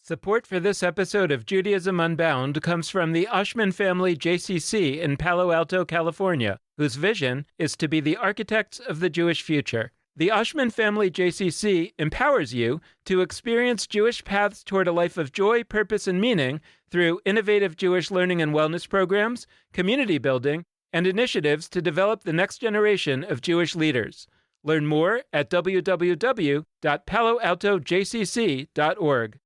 Support for this episode of Judaism Unbound comes from the Oshman family JCC in Palo Alto, California, whose vision is to be the architects of the Jewish future. The Oshman family JCC empowers you to experience Jewish paths toward a life of joy, purpose, and meaning through innovative Jewish learning and wellness programs, community building, and initiatives to develop the next generation of Jewish leaders. Learn more at www.paloaltojcc.org.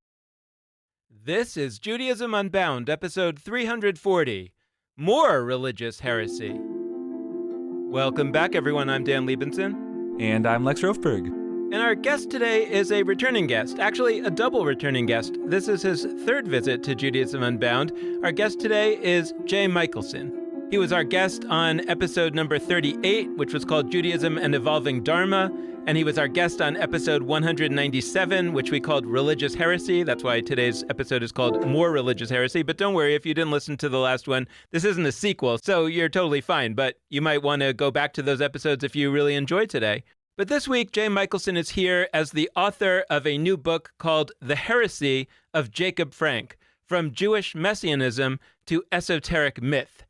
This is Judaism Unbound, episode 340, More Religious Heresy. Welcome back, everyone. I'm Dan Liebenson. And I'm Lex Rofberg. And our guest today is a returning guest, actually a double returning guest. This is his third visit to Judaism Unbound. Our guest today is Jay Michaelson. He was our guest on episode number 38, which was called Judaism and Evolving Dharma. And he was our guest on episode 197, which we called Religious Heresy. That's why today's episode is called More Religious Heresy. But don't worry, if you didn't listen to the last one, this isn't a sequel, so you're totally fine. But you might want to go back to those episodes if you really enjoyed today. But this week, Jay Michaelson is here as the author of a new book called The Heresy of Jacob Frank, From Jewish Messianism to Esoteric Myth.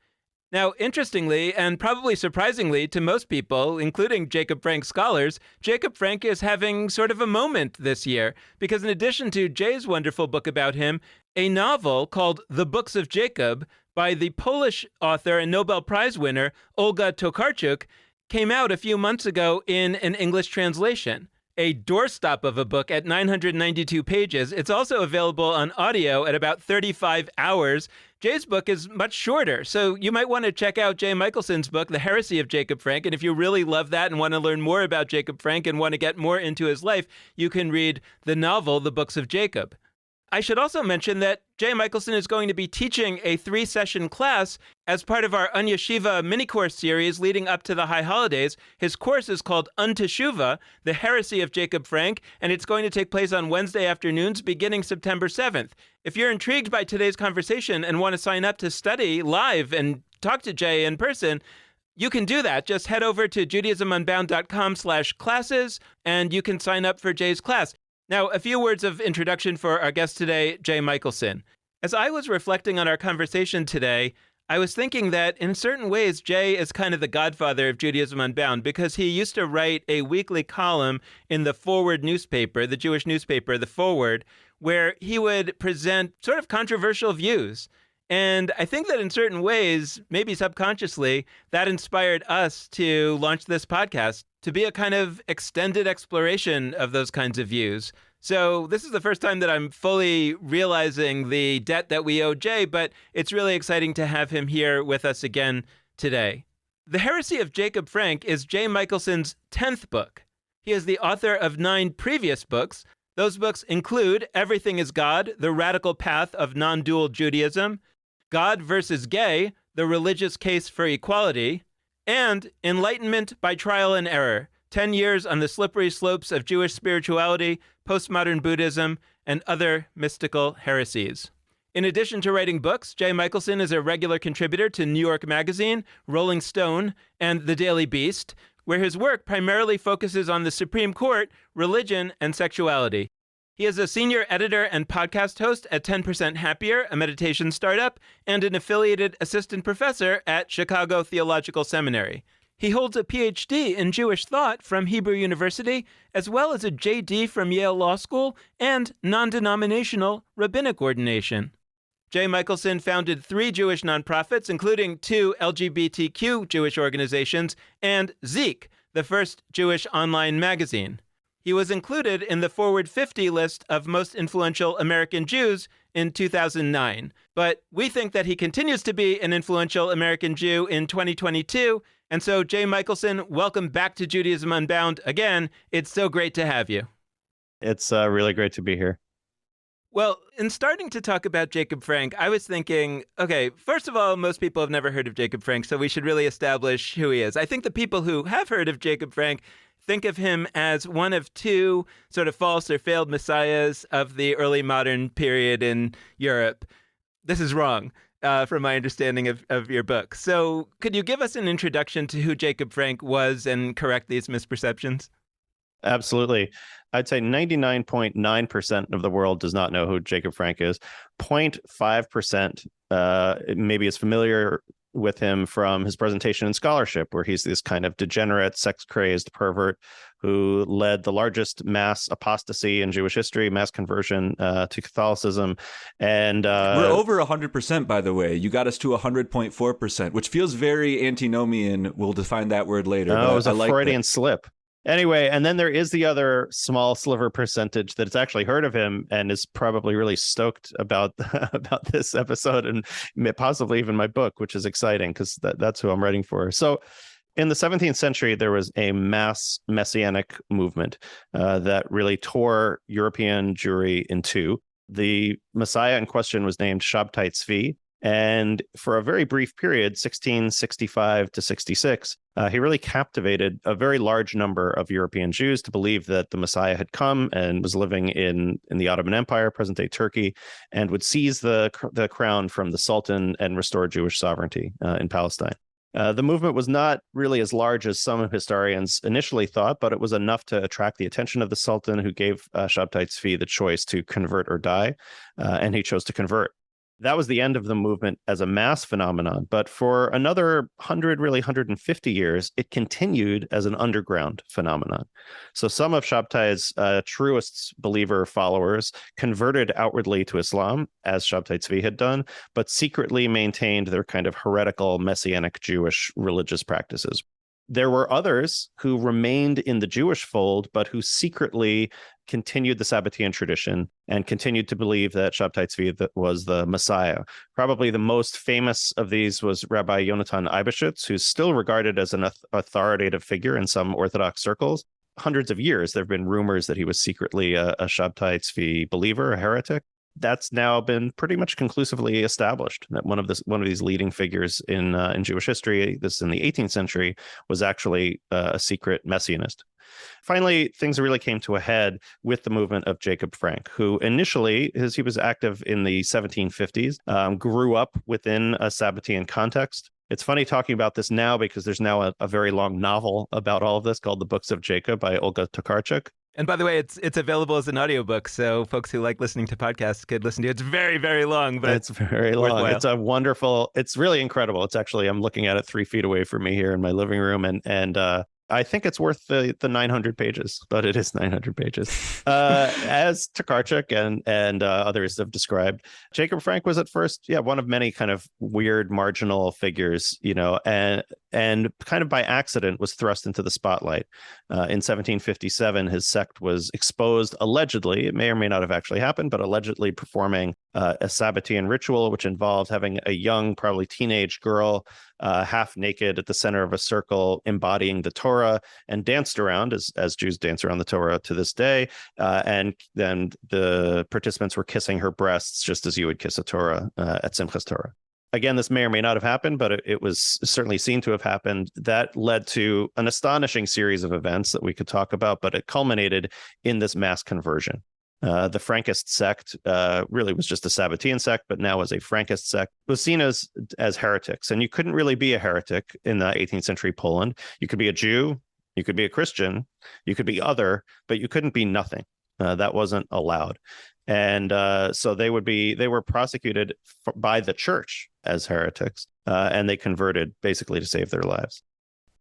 Now, interestingly, and probably surprisingly to most people, including Jacob Frank scholars, Jacob Frank is having sort of a moment this year, because in addition to Jay's wonderful book about him, a novel called The Books of Jacob by the Polish author and Nobel Prize winner Olga Tokarczuk came out a few months ago in an English translation. A doorstop of a book at 992 pages. It's also available on audio at about 35 hours. Jay's book is much shorter, so you might want to check out Jay Michelson's book, The Heresy of Jacob Frank, and if you really love that and want to learn more about Jacob Frank and want to get more into his life, you can read the novel, The Books of Jacob. I should also mention that Jay Michaelson is going to be teaching a 3-session class as part of our Unyeshiva mini-course series leading up to the high holidays. His course is called Unteshuva, The Heresy of Jacob Frank, and it's going to take place on Wednesday afternoons beginning September 7th. If you're intrigued by today's conversation and want to sign up to study live and talk to Jay in person, you can do that. Just head over to judaismunbound.com/classes, and you can sign up for Jay's class. Now, a few words of introduction for our guest today, Jay Michaelson. As I was reflecting on our conversation today, I was thinking that in certain ways, Jay is kind of the godfather of Judaism Unbound because he used to write a weekly column in the Forward newspaper, the Jewish newspaper, the Forward, where he would present sort of controversial views. And I think that in certain ways, maybe subconsciously, that inspired us to launch this podcast, to be a kind of extended exploration of those kinds of views. So this is the first time that I'm fully realizing the debt that we owe Jay, but it's really exciting to have him here with us again today. The Heresy of Jacob Frank is Jay Michelson's 10th book. He is the author of 9 previous books. Those books include Everything is God, The Radical Path of Non-Dual Judaism, God versus Gay, The Religious Case for Equality, and Enlightenment by Trial and Error, 10 Years on the Slippery Slopes of Jewish Spirituality, Postmodern Buddhism, and Other Mystical Heresies. In addition to writing books, Jay Michaelson is a regular contributor to New York Magazine, Rolling Stone, and The Daily Beast, where his work primarily focuses on the Supreme Court, religion, and sexuality. He is a senior editor and podcast host at 10% Happier, a meditation startup, and an affiliated assistant professor at Chicago Theological Seminary. He holds a PhD in Jewish thought from Hebrew University, as well as a JD from Yale Law School and non-denominational rabbinic ordination. Jay Michaelson founded 3 Jewish nonprofits, including 2 LGBTQ Jewish organizations, and Zeek, the first Jewish online magazine. He was included in the Forward 50 list of most influential American Jews in 2009. But we think that he continues to be an influential American Jew in 2022. And so, Jay Michaelson, welcome back to Judaism Unbound again. It's so great to have you. It's really great to be here. Well, in starting to talk about Jacob Frank, I was thinking, okay, first of all, most people have never heard of Jacob Frank, so we should really establish who he is. I think the people who have heard of Jacob Frank think of him as one of 2 sort of false or failed messiahs of the early modern period in Europe. This is wrong, from my understanding of your book. So could you give us an introduction to who Jacob Frank was and correct these misperceptions? Absolutely. I'd say 99.9% of the world does not know who Jacob Frank is. 0.5% maybe is familiar with him from his presentation in Scholarship, where he's this kind of degenerate, sex-crazed pervert who led the largest mass apostasy in Jewish history, mass conversion to Catholicism. And we're over 100%, by the way. You got us to 100.4%, which feels very antinomian. We'll define that word later. it was a Freudian slip. Anyway, and then there is the other small sliver percentage that's actually heard of him and is probably really stoked about about this episode and possibly even my book, which is exciting because that's who I'm writing for. So in the 17th century, there was a mass messianic movement that really tore European Jewry in two. The Messiah in question was named Shabtai Tzvi. And for a very brief period, 1665 to 66, he really captivated a very large number of European Jews to believe that the Messiah had come and was living in the Ottoman Empire, present-day Turkey, and would seize the crown from the Sultan and restore Jewish sovereignty in Palestine. The movement was not really as large as some historians initially thought, but it was enough to attract the attention of the Sultan, who gave Shabtai Tzvi the choice to convert or die, and he chose to convert. That was the end of the movement as a mass phenomenon. But for another 100, really 150 years, it continued as an underground phenomenon. So some of Shabtai's truest believer followers converted outwardly to Islam, as Shabtai Tzvi had done, but secretly maintained their kind of heretical Messianic Jewish religious practices. There were others who remained in the Jewish fold, but who secretly continued the Sabbatean tradition and continued to believe that Shabtai Tzvi was the Messiah. Probably the most famous of these was Rabbi Yonatan Eibeshitz, who's still regarded as an authoritative figure in some Orthodox circles. Hundreds of years, there have been rumors that he was secretly a Shabtai Tzvi believer, a heretic. That's now been pretty much conclusively established that one of these leading figures in Jewish history, this in the 18th century, was actually a secret messianist. Finally, things really came to a head with the movement of Jacob Frank, who initially, as he was active in the 1750s, grew up within a Sabbatean context. It's funny talking about this now because there's now a very long novel about all of this called The Books of Jacob by Olga Tokarczuk. And by the way, it's available as an audiobook, so folks who like listening to podcasts could listen to it. It's very, very long, but it's very long. Worthwhile. It's really incredible. It's actually, I'm looking at it 3 feet away from me here in my living room, and I think it's worth the 900 pages, but it is 900 pages. As Tokarczuk and others have described, Jacob Frank was at first, one of many kind of weird marginal figures, and kind of by accident was thrust into the spotlight. In 1757, his sect was exposed, allegedly, it may or may not have actually happened, but allegedly performing a Sabbatean ritual, which involved having a young, probably teenage girl half naked at the center of a circle embodying the Torah and danced around as Jews dance around the Torah to this day. And then the participants were kissing her breasts just as you would kiss a Torah at Simchas Torah. Again, this may or may not have happened, but it was certainly seen to have happened. That led to an astonishing series of events that we could talk about, but it culminated in this mass conversion. The Frankist sect really was just a Sabbatean sect, but now as a Frankist sect, was seen as heretics. And you couldn't really be a heretic in the 18th century Poland. You could be a Jew, you could be a Christian, you could be other, but you couldn't be nothing. That wasn't allowed. And so they were prosecuted by the church as heretics, and they converted basically to save their lives.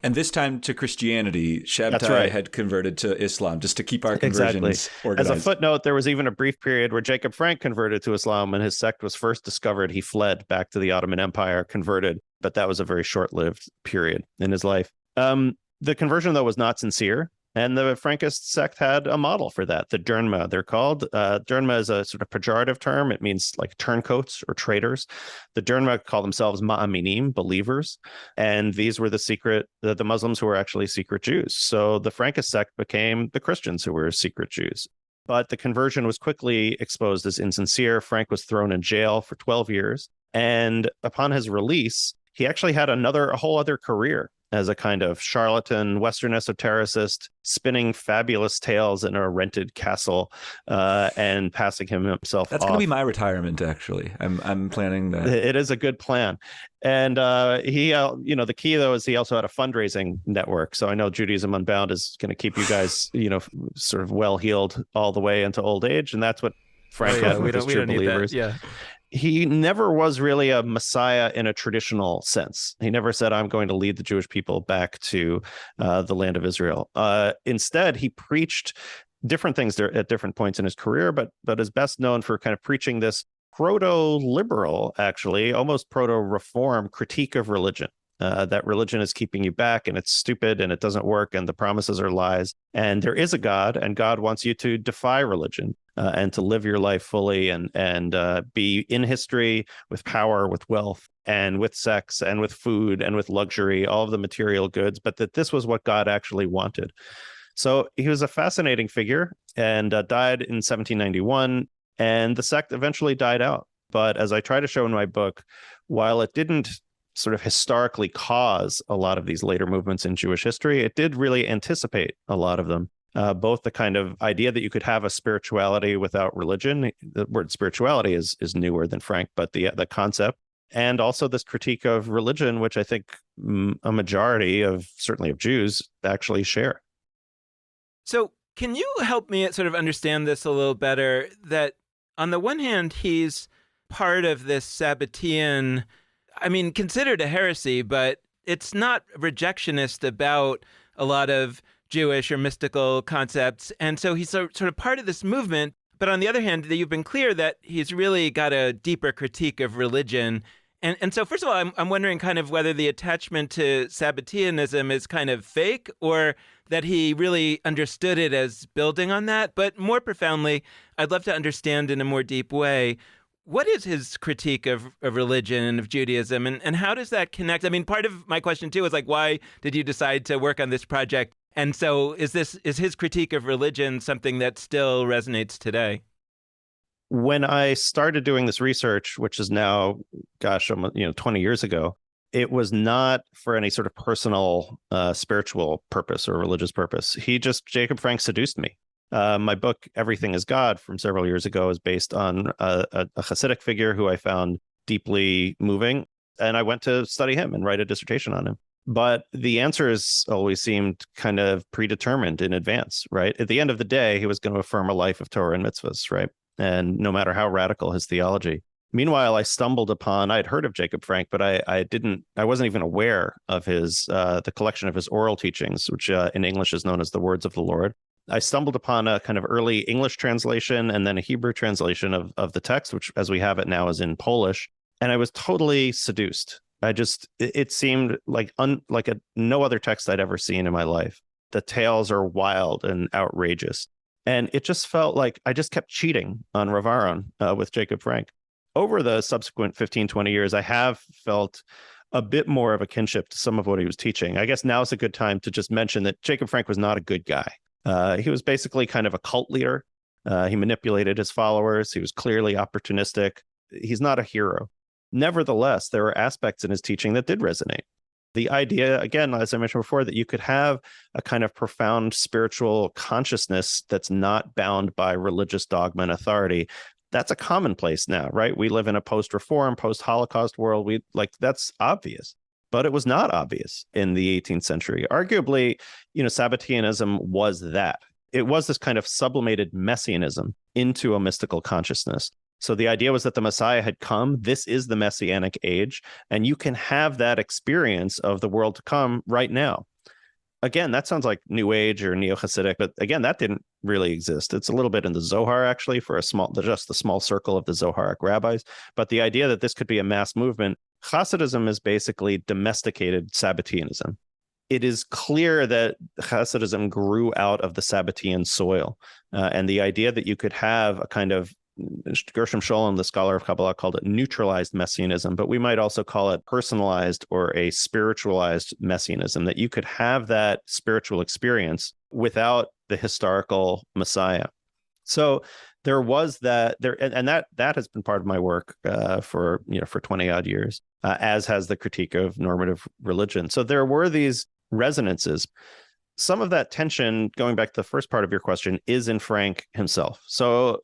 And this time to Christianity, Shabtai had converted to Islam, just to keep our conversions organized. As a footnote, there was even a brief period where Jacob Frank converted to Islam. When his sect was first discovered, he fled back to the Ottoman Empire, converted, but that was a very short-lived period in his life. The conversion, though, was not sincere. And the Frankist sect had a model for that, the Dernma, they're called. Dernma is a sort of pejorative term. It means like turncoats or traitors. The Dernma call themselves ma'aminim, believers. And these were the Muslims who were actually secret Jews. So the Frankist sect became the Christians who were secret Jews. But the conversion was quickly exposed as insincere. Frank was thrown in jail for 12 years. And upon his release, he actually had a whole other career. as a kind of charlatan, Western esotericist, spinning fabulous tales in a rented castle and passing himself That's off. going to be my retirement, actually. I'm planning that. It is a good plan. And he, the key, though, is he also had a fundraising network. So I know Judaism Unbound is going to keep you guys, sort of well-heeled all the way into old age. And that's what Frank had with his True Believers. Yeah. He never was really a messiah in a traditional sense. He never said, I'm going to lead the Jewish people back to the land of Israel. Instead, he preached different things at different points in his career, but is best known for kind of preaching this proto-liberal, actually, almost proto-reform critique of religion. That religion is keeping you back and it's stupid and it doesn't work and the promises are lies. And there is a God, and God wants you to defy religion and to live your life fully and be in history with power, with wealth, and with sex and with food and with luxury, all of the material goods, but that this was what God actually wanted. So he was a fascinating figure and died in 1791, and the sect eventually died out. But as I try to show in my book, while it didn't sort of historically cause a lot of these later movements in Jewish history, it did really anticipate a lot of them. Both the kind of idea that you could have a spirituality without religion, the word spirituality is newer than Frank, but the concept, and also this critique of religion, which I think a majority of, certainly of Jews, actually share. So can you help me sort of understand this a little better? That on the one hand, he's part of this Sabbatean, considered a heresy, but it's not rejectionist about a lot of Jewish or mystical concepts. And so he's sort of part of this movement. But on the other hand, you've been clear that he's really got a deeper critique of religion. And so first of all, I'm wondering kind of whether the attachment to Sabbateanism is kind of fake or that he really understood it as building on that. But more profoundly, I'd love to understand in a more deep way, what is his critique of religion and of Judaism, and how does that connect? Part of my question, too, is like, why did you decide to work on this project? And so is his critique of religion something that still resonates today? When I started doing this research, which is now, 20 years ago, it was not for any sort of personal spiritual purpose or religious purpose. Jacob Frank seduced me. My book, Everything is God, from several years ago, is based on a Hasidic figure who I found deeply moving. And I went to study him and write a dissertation on him. But the answers always seemed kind of predetermined in advance, right? At the end of the day, he was going to affirm a life of Torah and mitzvahs, right? And no matter how radical his theology. Meanwhile, I stumbled upon, I'd heard of Jacob Frank, but I wasn't even aware of the collection of his oral teachings, which in English is known as the Words of the Lord. I stumbled upon a kind of early English translation and then a Hebrew translation of the text, which as we have it now is in Polish. And I was totally seduced. It seemed like no other text I'd ever seen in my life. The tales are wild and outrageous. And it just felt like I just kept cheating on Rav Aharon with Jacob Frank. Over the subsequent 15, 20 years, I have felt a bit more of a kinship to some of what he was teaching. I guess now is a good time to just mention that Jacob Frank was not a good guy. He was basically kind of a cult leader. He manipulated his followers. He was clearly opportunistic. He's not a hero. Nevertheless, there were aspects in his teaching that did resonate. The idea, again, as I mentioned before, that you could have a kind of profound spiritual consciousness that's not bound by religious dogma and authority, that's a commonplace now, right? We live in a post-reform, post-Holocaust world. That's obvious. But it was not obvious in the 18th century. Arguably, Sabbateanism was that. It was this kind of sublimated messianism into a mystical consciousness. So the idea was that the Messiah had come. This is the Messianic age, and you can have that experience of the world to come right now. Again, that sounds like New Age or Neo-Hasidic, but again, that didn't really exist. It's a little bit in the Zohar, actually, for just the small circle of the Zoharic rabbis. But the idea that this could be a mass movement, Hasidism is basically domesticated Sabbateanism. It is clear that Hasidism grew out of the Sabbatean soil, and the idea that you could have a kind of, Gershom Scholem, the scholar of Kabbalah, called it neutralized messianism, but we might also call it personalized or a spiritualized messianism, that you could have that spiritual experience without the historical Messiah. So there was that there, and that has been part of my work for 20 odd years, as has the critique of normative religion. So there were these resonances. Some of that tension, going back to the first part of your question, is in Frank himself. So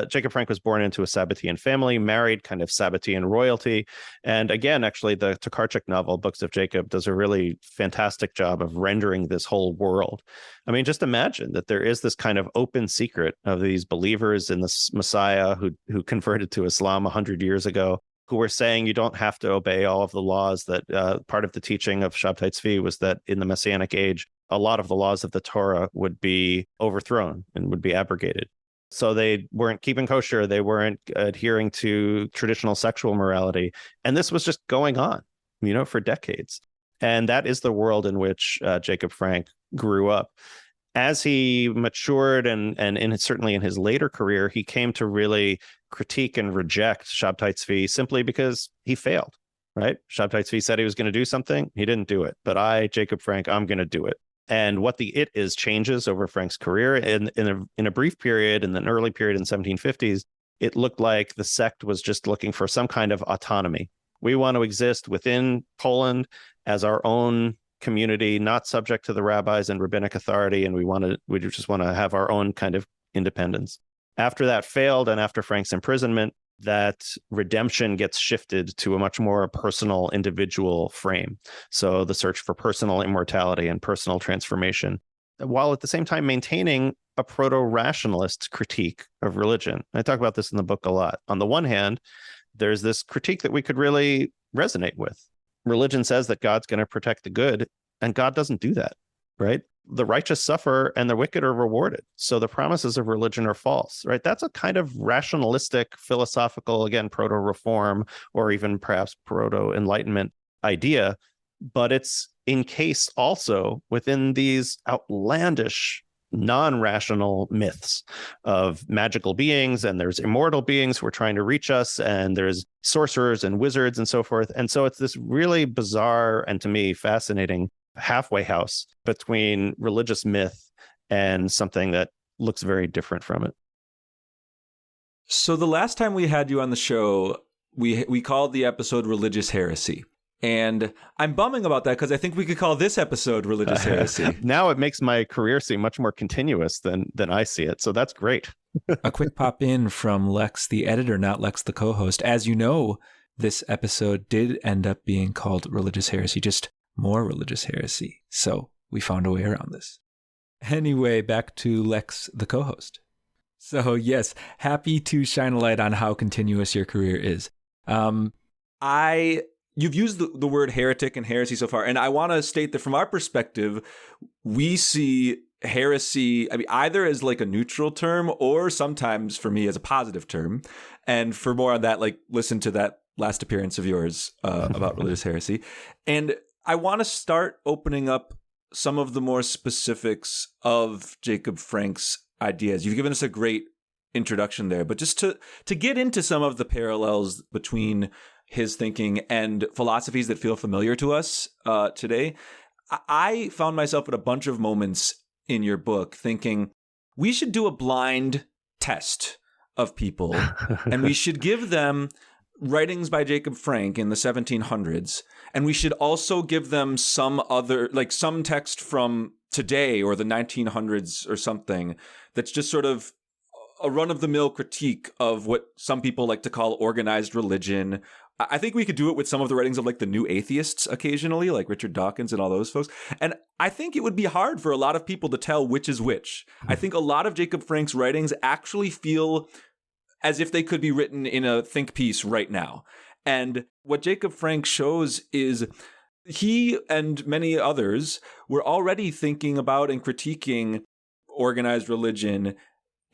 Jacob Frank was born into a Sabbatean family, married kind of Sabbatean royalty. And again, actually, the Tokarczuk novel, Books of Jacob, does a really fantastic job of rendering this whole world. I mean, just imagine that there is this kind of open secret of these believers in this Messiah who converted to Islam 100 years ago, who were saying you don't have to obey all of the laws, that part of the teaching of Shabtai Tzvi was that in the Messianic age, a lot of the laws of the Torah would be overthrown and would be abrogated. So they weren't keeping kosher. They weren't adhering to traditional sexual morality. And this was just going on, for decades. And that is the world in which Jacob Frank grew up. As he matured and certainly in his later career, he came to really critique and reject Shabtai Tzvi simply because he failed, right? Shabtai Tzvi said he was going to do something. He didn't do it. But I, Jacob Frank, I'm going to do it. And what the it is changes over Frank's career. In a brief period, in an early period in the 1750s, it looked like the sect was just looking for some kind of autonomy. We want to exist within Poland as our own community, not subject to the rabbis and rabbinic authority, and we just want to have our own kind of independence. After that failed, and after Frank's imprisonment, that redemption gets shifted to a much more personal, individual frame. So the search for personal immortality and personal transformation, while at the same time maintaining a proto-rationalist critique of religion. I talk about this in the book a lot. On the one hand, there's this critique that we could really resonate with. Religion says that God's going to protect the good, and God doesn't do that, right? The righteous suffer and the wicked are rewarded. So the promises of religion are false, right? That's a kind of rationalistic, philosophical, again, proto-reform or even perhaps proto-enlightenment idea, but it's encased also within these outlandish, non-rational myths of magical beings, and there's immortal beings who are trying to reach us, and there's sorcerers and wizards and so forth. And so it's this really bizarre and, to me, fascinating halfway house between religious myth and something that looks very different from it. So the last time we had you on the show, we called the episode Religious Heresy. And I'm bumming about that because I think we could call this episode Religious Heresy. Now it makes my career seem much more continuous than I see it. So that's great. A quick pop in from Lex, the editor, not Lex, the co-host. As you know, this episode did end up being called Religious Heresy, just more religious heresy. So we found a way around this. Anyway, back to Lex, the co-host. So yes, happy to shine a light on how continuous your career is. You've used the word heretic and heresy so far, and I want to state that from our perspective, we see heresy, either as like a neutral term or sometimes for me as a positive term. And for more on that, listen to that last appearance of yours about religious heresy. And I want to start opening up some of the more specifics of Jacob Frank's ideas. You've given us a great introduction there, but just to get into some of the parallels between his thinking and philosophies that feel familiar to us today, I found myself at a bunch of moments in your book thinking we should do a blind test of people and we should give them writings by Jacob Frank in the 1700s, and we should also give them some other, some text from today or the 1900s or something that's just sort of a run-of-the-mill critique of what some people like to call organized religion. I think we could do it with some of the writings of the new atheists occasionally, like Richard Dawkins and all those folks. And I think it would be hard for a lot of people to tell which is which. I think a lot of Jacob Frank's writings actually feel as if they could be written in a think piece right now. And what Jacob Frank shows is he and many others were already thinking about and critiquing organized religion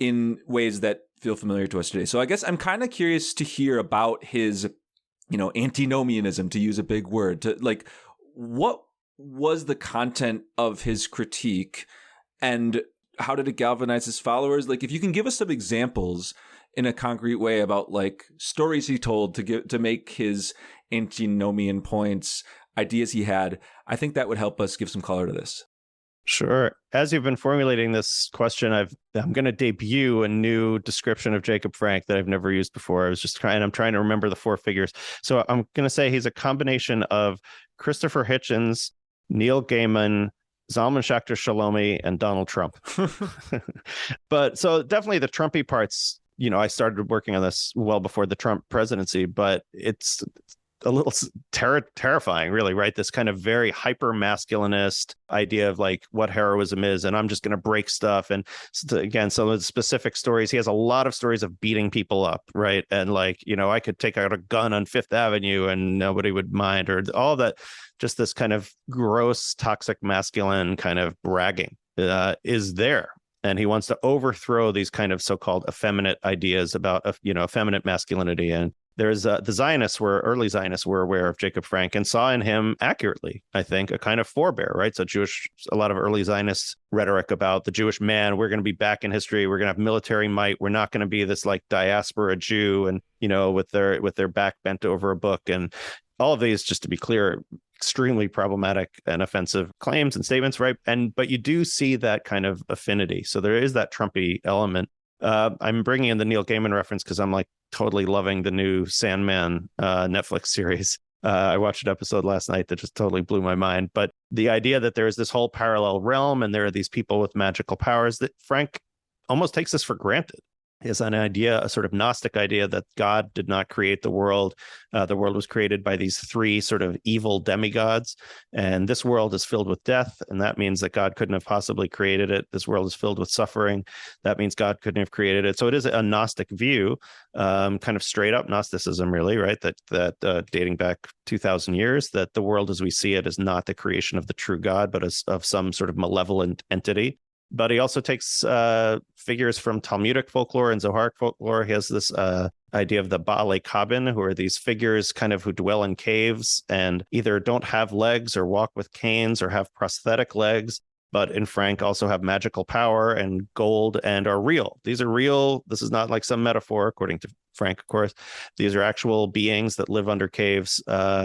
in ways that feel familiar to us today. So I guess I'm kind of curious to hear about his, antinomianism, to use a big word, what was the content of his critique and how did it galvanize his followers? If you can give us some examples in a concrete way about stories he told to make his antinomian points, ideas he had, I think that would help us give some color to this. Sure. As you've been formulating this question, I'm going to debut a new description of Jacob Frank that I've never used before. I'm trying to remember the four figures. So I'm going to say he's a combination of Christopher Hitchens, Neil Gaiman, Zalman Schachter Shalomi, and Donald Trump. But so definitely the Trumpy parts, I started working on this well before the Trump presidency, but it's a little terrifying, really, right? This kind of very hyper masculinist idea of like what heroism is, and I'm just going to break stuff. And again, some of the specific stories, he has a lot of stories of beating people up, right? And like, I could take out a gun on Fifth Avenue and nobody would mind, or all that. Just this kind of gross, toxic, masculine kind of bragging is there. And he wants to overthrow these kind of so-called effeminate ideas about, effeminate masculinity. And there's the early Zionists were aware of Jacob Frank and saw in him accurately, I think, a kind of forebear, right? So a lot of early Zionist rhetoric about the Jewish man, we're going to be back in history. We're going to have military might. We're not going to be this like diaspora Jew and, with their back bent over a book. And all of these, just to be clear, extremely problematic and offensive claims and statements, right? But you do see that kind of affinity. So there is that Trumpy element. I'm bringing in the Neil Gaiman reference because I'm like totally loving the new Sandman Netflix series. I watched an episode last night that just totally blew my mind. But the idea that there is this whole parallel realm and there are these people with magical powers, that Frank almost takes this for granted. Is an idea, a sort of Gnostic idea that God did not create the world. The world was created by these three sort of evil demigods. And this world is filled with death. And that means that God couldn't have possibly created it. This world is filled with suffering. That means God couldn't have created it. So it is a Gnostic view, kind of straight up Gnosticism, really, right? That dating back 2,000 years, that the world as we see it is not the creation of the true God, but of some sort of malevolent entity. But he also takes figures from Talmudic folklore and Zoharic folklore. He has this idea of the Baalei Kabin, who are these figures kind of who dwell in caves and either don't have legs or walk with canes or have prosthetic legs, but in Frank also have magical power and gold and are real. These are real. This is not like some metaphor, according to Frank, of course. These are actual beings that live under caves,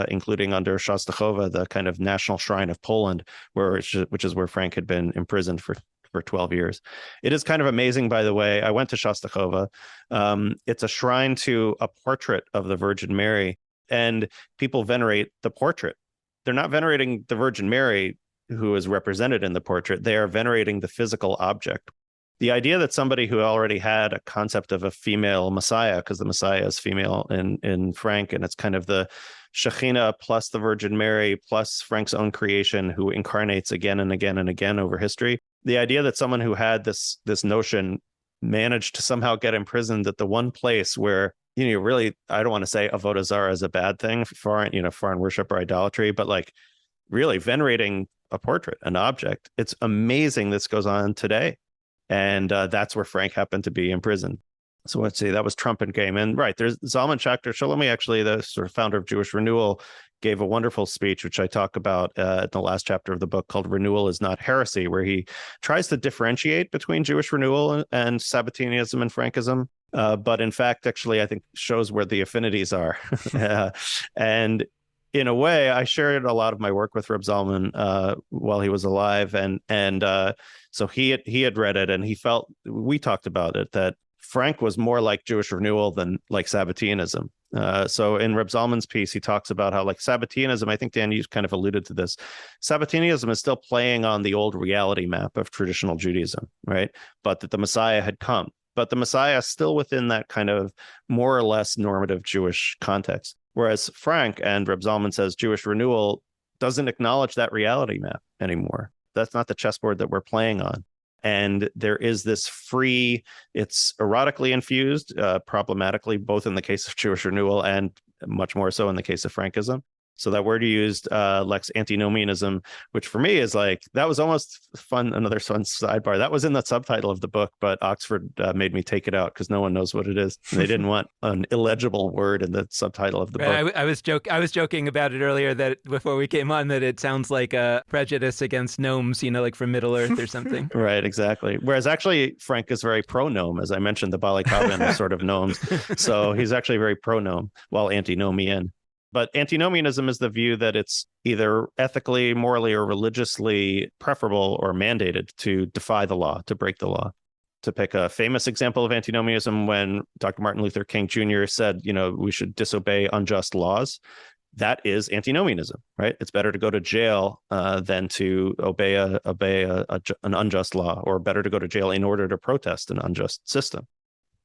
including under Częstochowa, the kind of national shrine of Poland, which is where Frank had been imprisoned for 12 years. It is kind of amazing, by the way. I went to Częstochowa. It's a shrine to a portrait of the Virgin Mary, and people venerate the portrait. They're not venerating the Virgin Mary, who is represented in the portrait. They are venerating the physical object. The idea that somebody who already had a concept of a female Messiah, because the Messiah is female in Frank, and it's kind of the Shekhinah plus the Virgin Mary plus Frank's own creation who incarnates again and again and again over history. The idea that someone who had this notion managed to somehow get imprisoned at the one place where, really, I don't want to say avodah zarah is a bad thing, foreign worship or idolatry, but like really venerating a portrait, an object. It's amazing this goes on today. And that's where Frank happened to be imprisoned. So let's see, that was Trump and Gaiman. Right, there's Zalman Schachter Shalomi, actually, the sort of founder of Jewish Renewal, gave a wonderful speech, which I talk about in the last chapter of the book, called Renewal is Not Heresy, where he tries to differentiate between Jewish Renewal and Sabbatinianism and Frankism. But in fact, actually, I think shows where the affinities are. And in a way, I shared a lot of my work with Reb Zalman while he was alive. And so he had read it, and he felt, we talked about it, that Frank was more like Jewish Renewal than like Sabbateanism. So in Reb Zalman's piece, he talks about how like Sabbateanism, I think, Dan, you kind of alluded to this, Sabbateanism is still playing on the old reality map of traditional Judaism, right? But that the Messiah had come. But the Messiah is still within that kind of more or less normative Jewish context. Whereas Frank, and Reb Zalman says, Jewish Renewal doesn't acknowledge that reality map anymore. That's not the chessboard that we're playing on. And there is this free, it's erotically infused, problematically, both in the case of Jewish Renewal and much more so in the case of Frankism. So that word you used, Lex, antinomianism, which for me is like, that was almost fun, another fun sidebar. That was in the subtitle of the book, but Oxford made me take it out because no one knows what it is. They didn't want an illegible word in the subtitle of the book. I was joking about it earlier, that before we came on, that it sounds like a prejudice against gnomes, like from Middle Earth or something. Right, exactly. Whereas actually Frank is very pro-gnome, as I mentioned, the Baalei Kabin are sort of gnomes. So he's actually very pro-gnome, while antinomian. But antinomianism is the view that it's either ethically, morally, or religiously preferable or mandated to defy the law, to break the law. To pick a famous example of antinomianism, when Dr. Martin Luther King Jr. said, we should disobey unjust laws, that is antinomianism, right? It's better to go to jail than to obey an unjust law, or better to go to jail in order to protest an unjust system.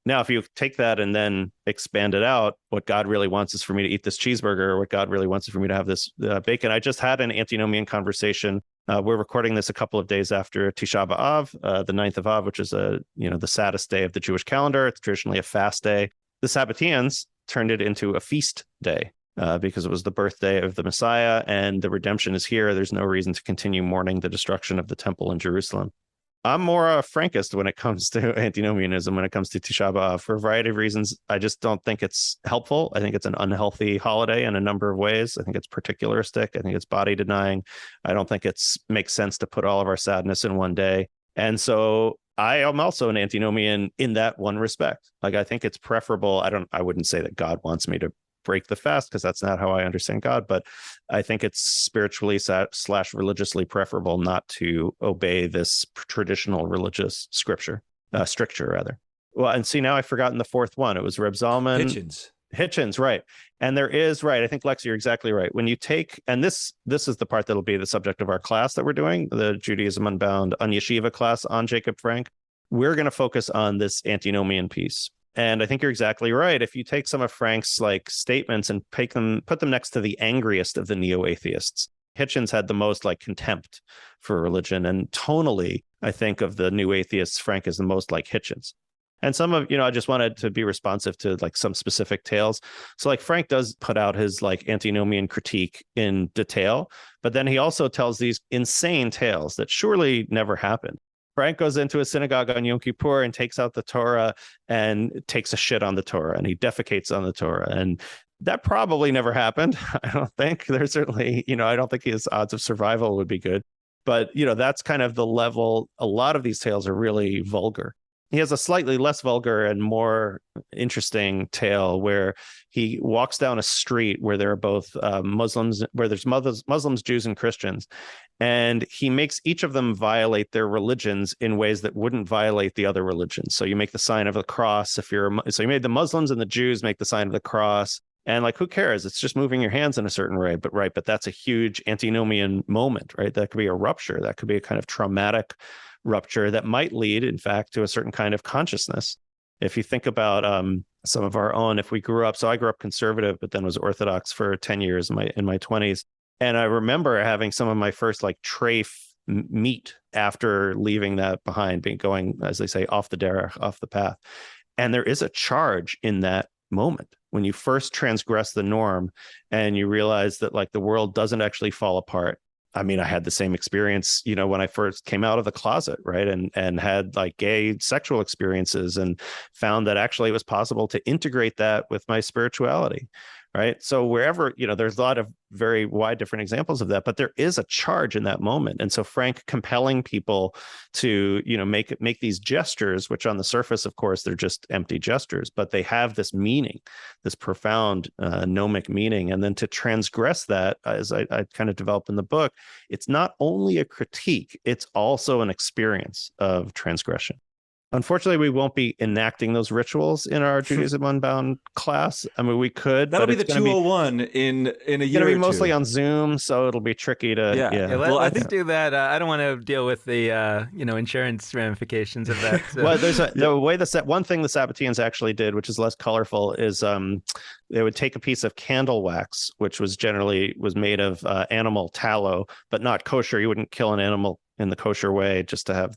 Now, if you take that and then expand it out, what God really wants is for me to eat this cheeseburger, or what God really wants is for me to have this bacon. I just had an antinomian conversation. We're recording this a couple of days after Tisha B'Av, the 9th of Av, which is the saddest day of the Jewish calendar. It's traditionally a fast day. The Sabbateans turned it into a feast day because it was the birthday of the Messiah, and the redemption is here. There's no reason to continue mourning the destruction of the temple in Jerusalem. I'm more a Frankist when it comes to antinomianism, when it comes to Tisha B'Av, for a variety of reasons. I just don't think it's helpful. I think it's an unhealthy holiday in a number of ways. I think it's particularistic. I think it's body denying. I don't think it makes sense to put all of our sadness in one day. And so I am also an antinomian in that one respect. Like, I think it's preferable. I wouldn't say that God wants me to break the fast, because that's not how I understand God, but I think it's spiritually / religiously preferable not to obey this traditional religious stricture rather. Well, and see, now I've forgotten the fourth one. It was Reb Zalman. Hitchens, right. And there is, right, I think, Lex, you're exactly right. When you take, and this is the part that'll be the subject of our class that we're doing, the Judaism Unbound Yeshiva class on Jacob Frank, we're going to focus on this antinomian piece. And I think you're exactly right. If you take some of Frank's statements and put them next to the angriest of the neo-atheists, Hitchens had the most contempt for religion. And tonally, I think of the new atheists, Frank is the most like Hitchens. And some of, I just wanted to be responsive to some specific tales. So Frank does put out his antinomian critique in detail, but then he also tells these insane tales that surely never happened. Frank goes into a synagogue on Yom Kippur and takes out the Torah and takes a shit on the Torah, and he defecates on the Torah. And that probably never happened. I don't think. There's certainly, I don't think his odds of survival would be good. But, that's kind of the level. A lot of these tales are really vulgar. He has a slightly less vulgar and more interesting tale where he walks down a street where there are both Muslims, where there's Muslims, Jews, and Christians. And he makes each of them violate their religions in ways that wouldn't violate the other religions. So you make the sign of the cross. So you made the Muslims and the Jews make the sign of the cross. And who cares? It's just moving your hands in a certain way. But that's a huge antinomian moment, right? That could be a rupture. That could be a kind of traumatic rupture that might lead, in fact, to a certain kind of consciousness. If you think about some of our own, if we grew up, so I grew up conservative, but then was Orthodox for 10 years in my 20s. And I remember having some of my first treif meat after leaving that behind, going, as they say, off the derech, off the path. And there is a charge in that moment when you first transgress the norm and you realize that the world doesn't actually fall apart. I mean, I had the same experience, when I first came out of the closet, right? And had gay sexual experiences and found that actually it was possible to integrate that with my spirituality, right? So wherever, there's a lot of very wide different examples of that, but there is a charge in that moment. And so Frank compelling people to, make these gestures, which on the surface, of course, they're just empty gestures, but they have this meaning, this profound gnomic meaning. And then to transgress that, as I kind of develop in the book, it's not only a critique, it's also an experience of transgression. Unfortunately, we won't be enacting those rituals in our Judaism Unbound class. I mean, we could. That'll be the 201 in a year. It's going to be mostly on Zoom, so it'll be tricky to. Yeah. Let's do that. I don't want to deal with the insurance ramifications of that. So. Well, there's one thing the Sabbateans actually did, which is less colorful, is they would take a piece of candle wax, which was made of animal tallow, but not kosher. You wouldn't kill an animal in the kosher way just to have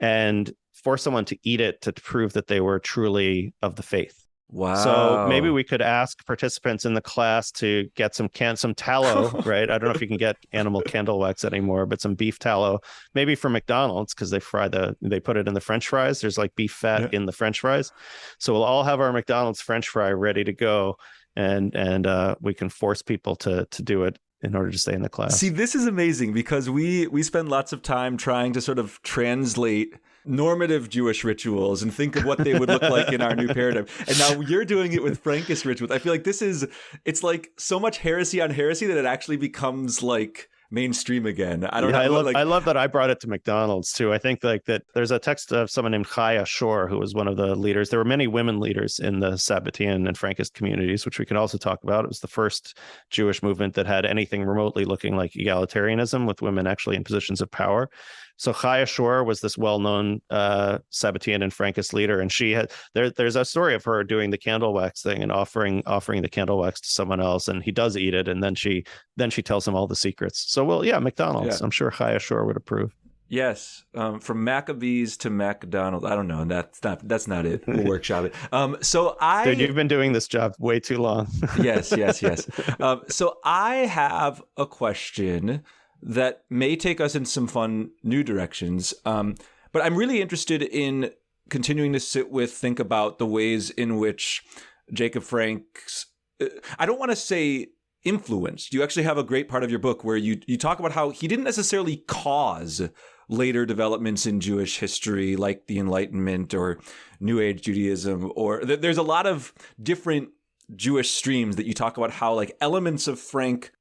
and force someone to eat it to prove that they were truly of the faith. Wow. So maybe we could ask participants in the class to get some tallow, right? I don't know if you can get animal candle wax anymore, but some beef tallow, maybe from McDonald's, because they put it in the French fries. There's beef fat in the French fries. So we'll all have our McDonald's French fry ready to go, and we can force people to do it in order to stay in the class. See, this is amazing because we spend lots of time trying to sort of translate normative Jewish rituals and think of what they would look like in our new paradigm. And now you're doing it with Frankist rituals. I feel like it's like so much heresy on heresy that it actually becomes like mainstream again. I don't know. I love that I brought it to McDonald's too. I think like that there's a text of someone named Chaya Shore, who was one of the leaders. There were many women leaders in the Sabbatean and Frankist communities, which we can also talk about. It was the first Jewish movement that had anything remotely looking like egalitarianism, with women actually in positions of power. So Chaya Shore was this well-known Sabbatean and Frankist leader, and she had there's a story of her doing the candle wax thing and offering the candle wax to someone else, and he does eat it, and then she tells him all the secrets. So McDonald's. Yeah. I'm sure Chaya Shore would approve. Yes, from Maccabees to McDonald's. I don't know. That's not it. We'll workshop it. Dude, you've been doing this job way too long. Yes. So I have a question that may take us in some fun new directions. But I'm really interested in continuing to think about the ways in which Jacob Frank's, I don't want to say influenced. You actually have a great part of your book where you talk about how he didn't necessarily cause later developments in Jewish history like the Enlightenment or New Age Judaism, or there's a lot of different Jewish streams that you talk about how like elements of Frank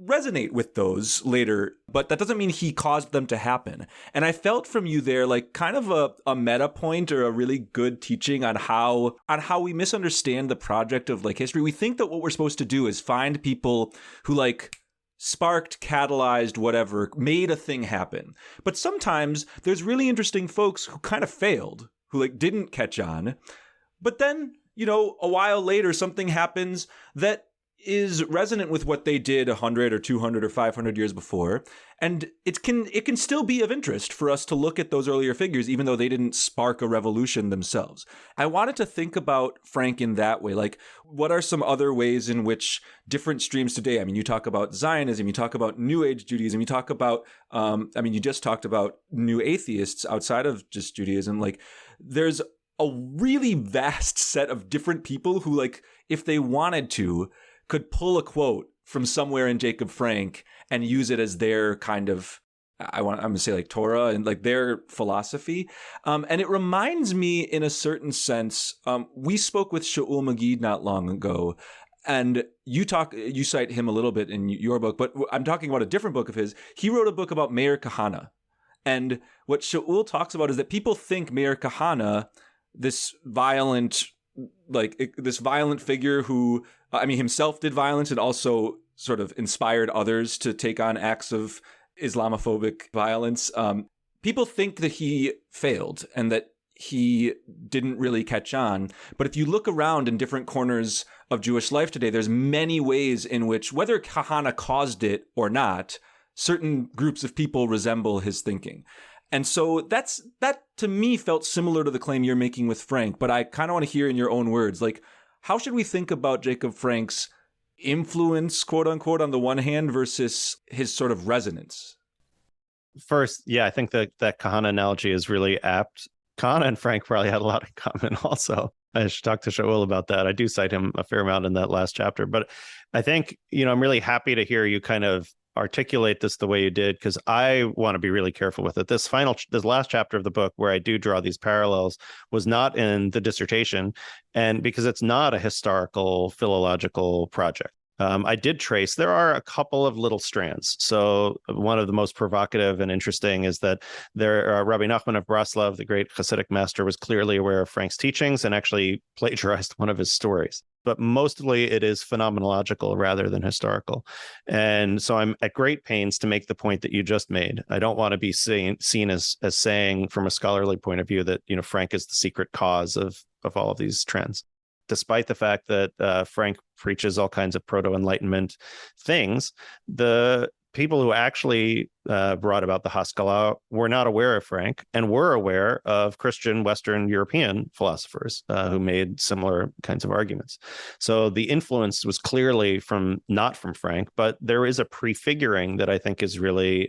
resonate with those later, but that doesn't mean he caused them to happen. And I felt from you there like kind of a meta point or a really good teaching on how we misunderstand the project of like history. We think that what we're supposed to do is find people who like sparked, catalyzed, whatever, made a thing happen. But sometimes there's really interesting folks who kind of failed, who like didn't catch on. But then, a while later something happens that is resonant with what they did 100 or 200 or 500 years before. And it can still be of interest for us to look at those earlier figures, even though they didn't spark a revolution themselves. I wanted to think about Frank in that way. Like, what are some other ways in which different streams today, I mean, you talk about Zionism, you talk about New Age Judaism, you talk about, you just talked about new atheists outside of just Judaism. Like, there's a really vast set of different people who, like, if they wanted to, could pull a quote from somewhere in Jacob Frank and use it as their kind of, I'm going to say like Torah and like their philosophy. And it reminds me in a certain sense, we spoke with Shaul Magid not long ago, and you cite him a little bit in your book, but I'm talking about a different book of his. He wrote a book about Meir Kahana. And what Shaul talks about is that people think Meir Kahana, this violent figure who, himself did violence and also sort of inspired others to take on acts of Islamophobic violence. People think that he failed and that he didn't really catch on. But if you look around in different corners of Jewish life today, there's many ways in which, whether Kahana caused it or not, certain groups of people resemble his thinking. And so that to me felt similar to the claim you're making with Frank, but I kind of want to hear in your own words, like, how should we think about Jacob Frank's influence, quote unquote, on the one hand versus his sort of resonance? First, yeah, I think that Kahana analogy is really apt. Kahana and Frank probably had a lot in common also. I should talk to Shaul about that. I do cite him a fair amount in that last chapter, but I think, I'm really happy to hear you kind of articulate this the way you did, because I want to be really careful with it. This last chapter of the book where I do draw these parallels was not in the dissertation, and because it's not a historical philological project. I did trace, there are a couple of little strands. So one of the most provocative and interesting is that Rabbi Nachman of Breslov, the great Hasidic master, was clearly aware of Frank's teachings and actually plagiarized one of his stories. But mostly it is phenomenological rather than historical. And so I'm at great pains to make the point that you just made. I don't want to be seen as saying from a scholarly point of view that, Frank is the secret cause of all of these trends. Despite the fact that Frank preaches all kinds of proto-Enlightenment things, the people who actually brought about the Haskalah were not aware of Frank and were aware of Christian Western European philosophers who made similar kinds of arguments. So the influence was clearly not from Frank, but there is a prefiguring that I think is really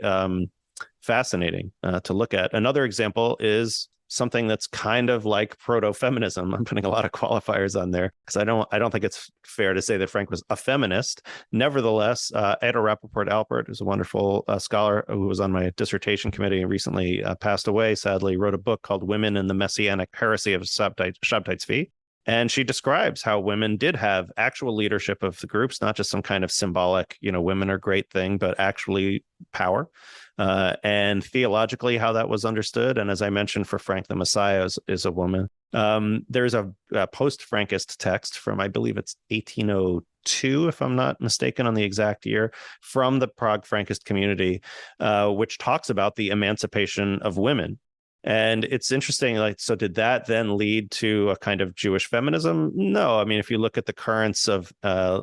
fascinating to look at. Another example is something that's kind of like proto-feminism. I'm putting a lot of qualifiers on there because I don't think it's fair to say that Frank was a feminist. Nevertheless, Ada Rappaport-Alpert, who's a wonderful scholar who was on my dissertation committee and recently passed away, sadly, wrote a book called Women and the Messianic Heresy of Shabtai Tzvi. And she describes how women did have actual leadership of the groups, not just some kind of symbolic, women are a great thing, but actually power. And theologically, how that was understood. And as I mentioned, for Frank, the Messiah is a woman. There's a post-Frankist text from, I believe it's 1802, if I'm not mistaken on the exact year, from the Prague Frankist community, which talks about the emancipation of women. And it's interesting, so did that then lead to a kind of Jewish feminism? No. I mean, if you look at the currents of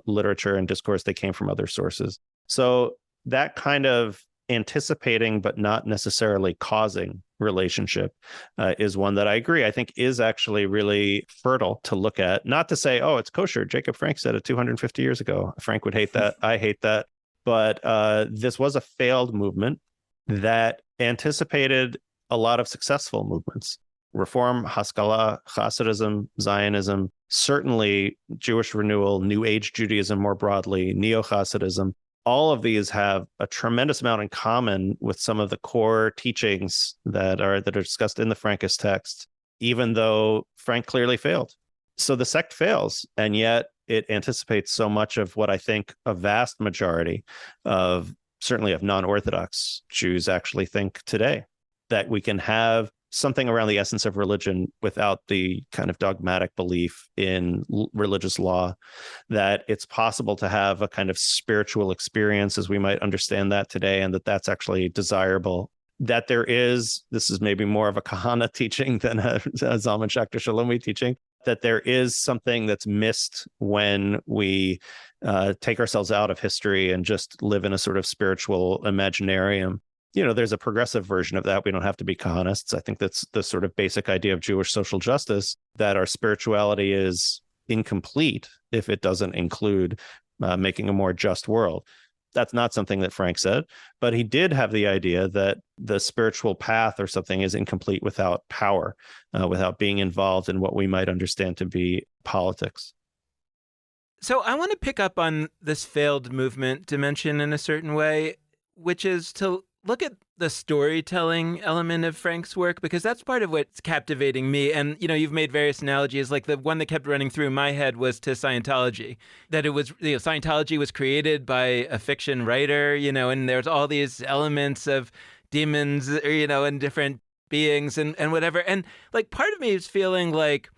literature and discourse, they came from other sources. So that kind of anticipating but not necessarily causing relationship is one that I agree, I think is actually really fertile to look at. Not to say, oh, it's kosher. Jacob Frank said it 250 years ago. Frank would hate that. I hate that. But this was a failed movement that anticipated a lot of successful movements. Reform, Haskalah, Hasidism, Zionism, certainly Jewish renewal, New Age Judaism more broadly, Neo-Hasidism. All of these have a tremendous amount in common with some of the core teachings that are discussed in the Frankist text, even though Frank clearly failed. So the sect fails, and yet it anticipates so much of what I think a vast majority of, certainly of non-Orthodox Jews actually think today, that we can have something around the essence of religion without the kind of dogmatic belief in religious law, that it's possible to have a kind of spiritual experience as we might understand that today, and that that's actually desirable. That there is, this is maybe more of a Kahana teaching than a Zalman Schachter Shalomi teaching, that there is something that's missed when we take ourselves out of history and just live in a sort of spiritual imaginarium. There's a progressive version of that. We don't have to be Kahanists. I think that's the sort of basic idea of Jewish social justice, that our spirituality is incomplete if it doesn't include making a more just world. That's not something that Frank said, but he did have the idea that the spiritual path or something is incomplete without power, without being involved in what we might understand to be politics. So I want to pick up on this failed movement dimension in a certain way, which is to look at the storytelling element of Frank's work, because that's part of what's captivating me. And, you've made various analogies, like the one that kept running through my head was to Scientology, that it was, Scientology was created by a fiction writer, and there's all these elements of demons, and different beings and whatever. And like, part of me is feeling like,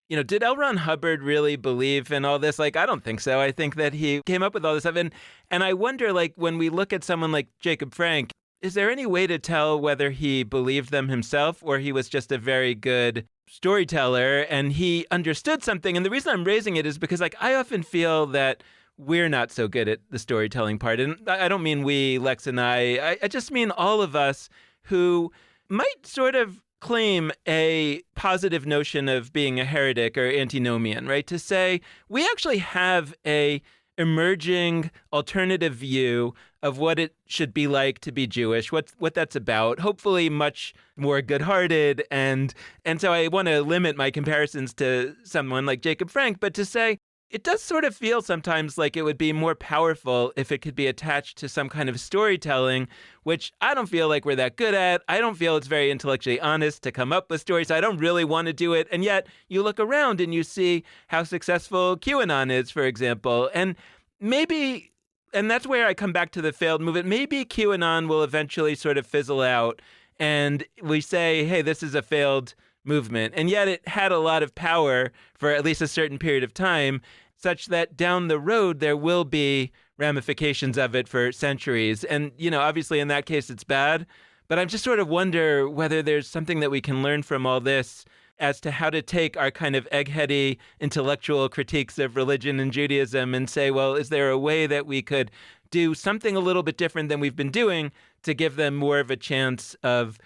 did L. Ron Hubbard really believe in all this? Like, I don't think so. I think that he came up with all this stuff. And I wonder, like, when we look at someone like Jacob Frank, is there any way to tell whether he believed them himself or he was just a very good storyteller and he understood something? And the reason I'm raising it is because, like, I often feel that we're not so good at the storytelling part. And I don't mean we, Lex and I just mean all of us who might sort of claim a positive notion of being a heretic or antinomian, right? To say we actually have a emerging alternative view of what it should be like to be Jewish, what that's about, hopefully much more good-hearted. And so I want to limit my comparisons to someone like Jacob Frank, but to say it does sort of feel sometimes like it would be more powerful if it could be attached to some kind of storytelling, which I don't feel like we're that good at. I don't feel it's very intellectually honest to come up with stories. So I don't really want to do it. And yet you look around and you see how successful QAnon is, for example. And maybe, and that's where I come back to the failed movement, maybe QAnon will eventually sort of fizzle out and we say, hey, this is a failed movement. And yet it had a lot of power for at least a certain period of time, such that down the road there will be ramifications of it for centuries. And, obviously in that case it's bad, but I just sort of wonder whether there's something that we can learn from all this as to how to take our kind of eggheady intellectual critiques of religion and Judaism and say, well, is there a way that we could do something a little bit different than we've been doing to give them more of a chance of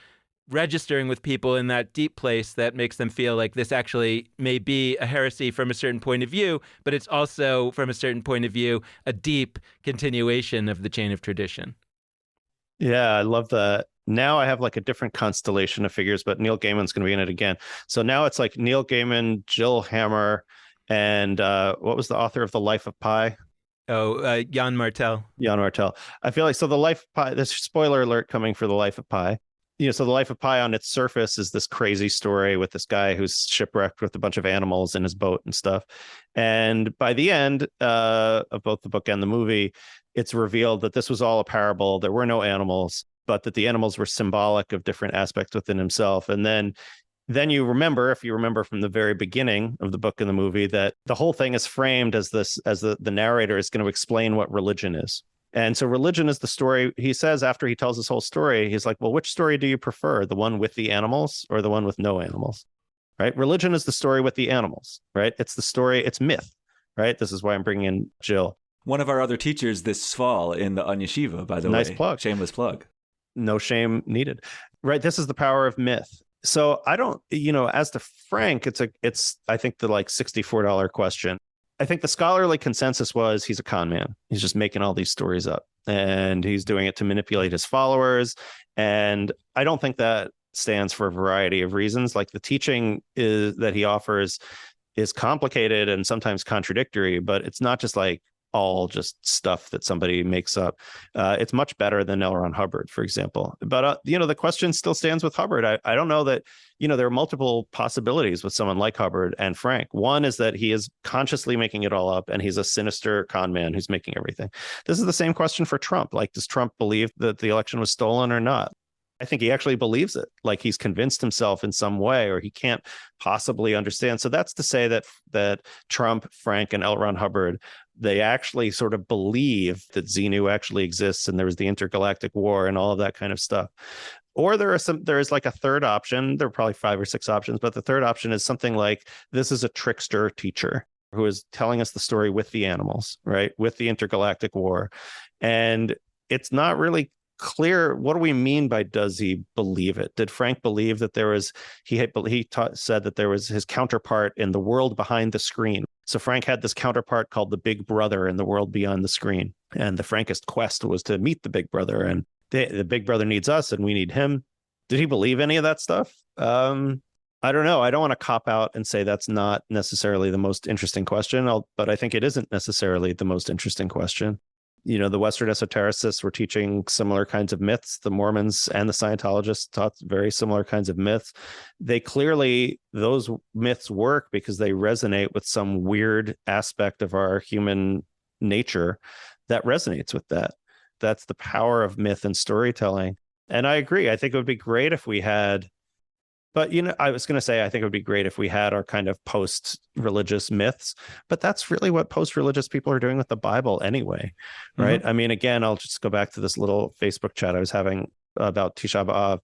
registering with people in that deep place that makes them feel like this actually may be a heresy from a certain point of view, but it's also, from a certain point of view, a deep continuation of the chain of tradition. Yeah, I love the now I have like a different constellation of figures, but Neil Gaiman's going to be in it again. So now it's like Neil Gaiman, Jill Hammer, and what was the author of The Life of Pi? Oh, Jan Martel. Jan Martel. I feel like, so The Life of Pi, this spoiler alert coming for The Life of Pi. So The Life of Pi on its surface is this crazy story with this guy who's shipwrecked with a bunch of animals in his boat and stuff. And by the end of both the book and the movie, it's revealed that this was all a parable. There were no animals, but that the animals were symbolic of different aspects within himself. And then you remember, if you remember from the very beginning of the book and the movie, that the whole thing is framed as the narrator is going to explain what religion is. And so religion is the story. He says after he tells his whole story, he's like, well, which story do you prefer? The one with the animals or the one with no animals? Right? Religion is the story with the animals, right? It's the story, it's myth, right? This is why I'm bringing in Jill. One of our other teachers this fall in the Anya Shiva, by the way. Nice plug. Shameless plug. No shame needed. Right? This is the power of myth. So I don't, as to Frank, it's I think the like $64 question. I think the scholarly consensus was he's a con man. He's just making all these stories up and he's doing it to manipulate his followers. And I don't think that stands for a variety of reasons. Like the teaching that he offers is complicated and sometimes contradictory, but it's not just like all just stuff that somebody makes up. It's much better than L. Ron Hubbard, for example. But, the question still stands with Hubbard. I don't know that, there are multiple possibilities with someone like Hubbard and Frank. One is that he is consciously making it all up and he's a sinister con man who's making everything. This is the same question for Trump. Like, does Trump believe that the election was stolen or not? I think he actually believes it. Like he's convinced himself in some way, or he can't possibly understand. So that's to say that Trump, Frank, and L. Ron Hubbard, they actually sort of believe that Xenu actually exists and there was the intergalactic war and all of that kind of stuff. Or there is like a third option. There are probably 5 or 6 options, but the third option is something like this is a trickster teacher who is telling us the story with the animals, right? With the intergalactic war. And it's not really clear, what do we mean by does he believe it? Did Frank believe that there was, said that there was his counterpart in the world behind the screen. So Frank had this counterpart called the Big Brother in the world beyond the screen. And the Frankist quest was to meet the Big Brother, and the Big Brother needs us and we need him. Did he believe any of that stuff? I don't know. I don't want to cop out and say that's not necessarily the most interesting question, but I think it isn't necessarily the most interesting question. The Western esotericists were teaching similar kinds of myths. The Mormons and the Scientologists taught very similar kinds of myths. Those myths work because they resonate with some weird aspect of our human nature that resonates with that. That's the power of myth and storytelling. And I agree. I think it would be great if we had, but I was going to say, I think it would be great if we had our kind of post-religious myths, but that's really what post-religious people are doing with the Bible anyway, right? Mm-hmm. I mean, again, I'll just go back to this little Facebook chat I was having about Tisha B'Av.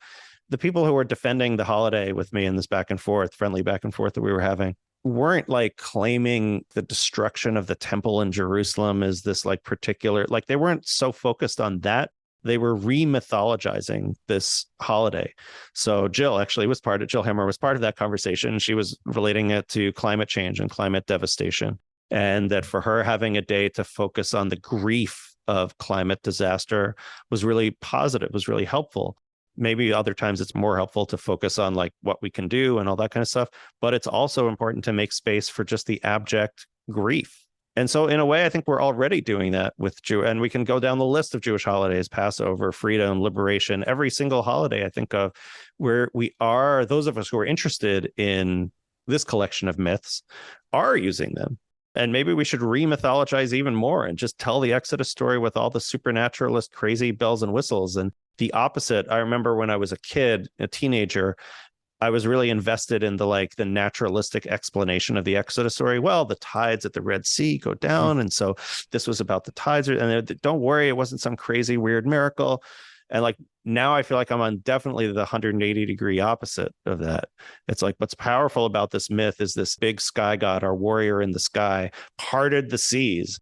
The people who were defending the holiday with me in this friendly back and forth that we were having, weren't like claiming the destruction of the temple in Jerusalem as this like particular, like they weren't so focused on that. They were re-mythologizing this holiday. So Jill Hammer was part of that conversation. She was relating it to climate change and climate devastation. And that for her, having a day to focus on the grief of climate disaster was really positive, was really helpful. Maybe other times it's more helpful to focus on like what we can do and all that kind of stuff. But it's also important to make space for just the abject grief. And so in a way, I think we're already doing that with and we can go down the list of Jewish holidays, Passover, freedom, liberation, every single holiday I think of, where those of us who are interested in this collection of myths are using them. And maybe we should re-mythologize even more and just tell the Exodus story with all the supernaturalist crazy bells and whistles. And the opposite, I remember when I was a kid, a teenager, I was really invested in the naturalistic explanation of the Exodus story. Well, the tides at the Red Sea go down. And so this was about the tides. And don't worry, it wasn't some crazy, weird miracle. And now I feel like I'm on definitely the 180-degree opposite of that. It's like what's powerful about this myth is this big sky god, our warrior in the sky, parted the seas.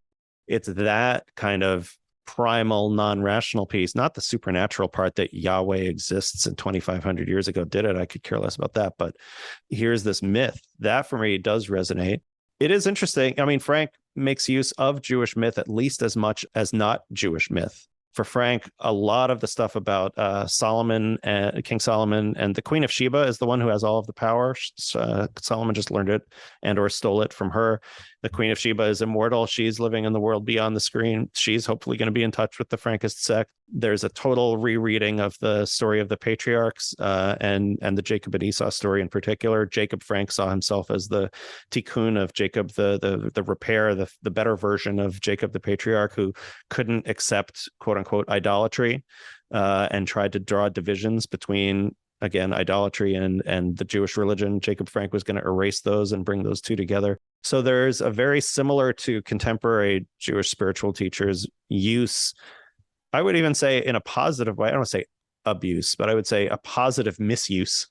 It's that kind of primal, non-rational piece, not the supernatural part that Yahweh exists and 2,500 years ago did it. I could care less about that. But here's this myth that for me does resonate. It is interesting. I mean, Frank makes use of Jewish myth at least as much as not Jewish myth. for Frank, a lot of the stuff about Solomon, King Solomon, and the Queen of Sheba is the one who has all of the power. Solomon just learned it and or stole it from her. The Queen of Sheba is immortal. She's living in the world beyond the screen. She's hopefully going to be in touch with the Frankist sect. There's a total rereading of the story of the patriarchs and the Jacob and Esau story in particular. Jacob Frank saw himself as the tikkun of Jacob, the repair, the better version of Jacob the patriarch, who couldn't accept quote unquote idolatry and tried to draw divisions between, again, idolatry and the Jewish religion. Jacob Frank was going to erase those and bring those two together. So there's a very similar to contemporary Jewish spiritual teachers use, I would even say in a positive way, I don't want to say abuse, but I would say a positive misuse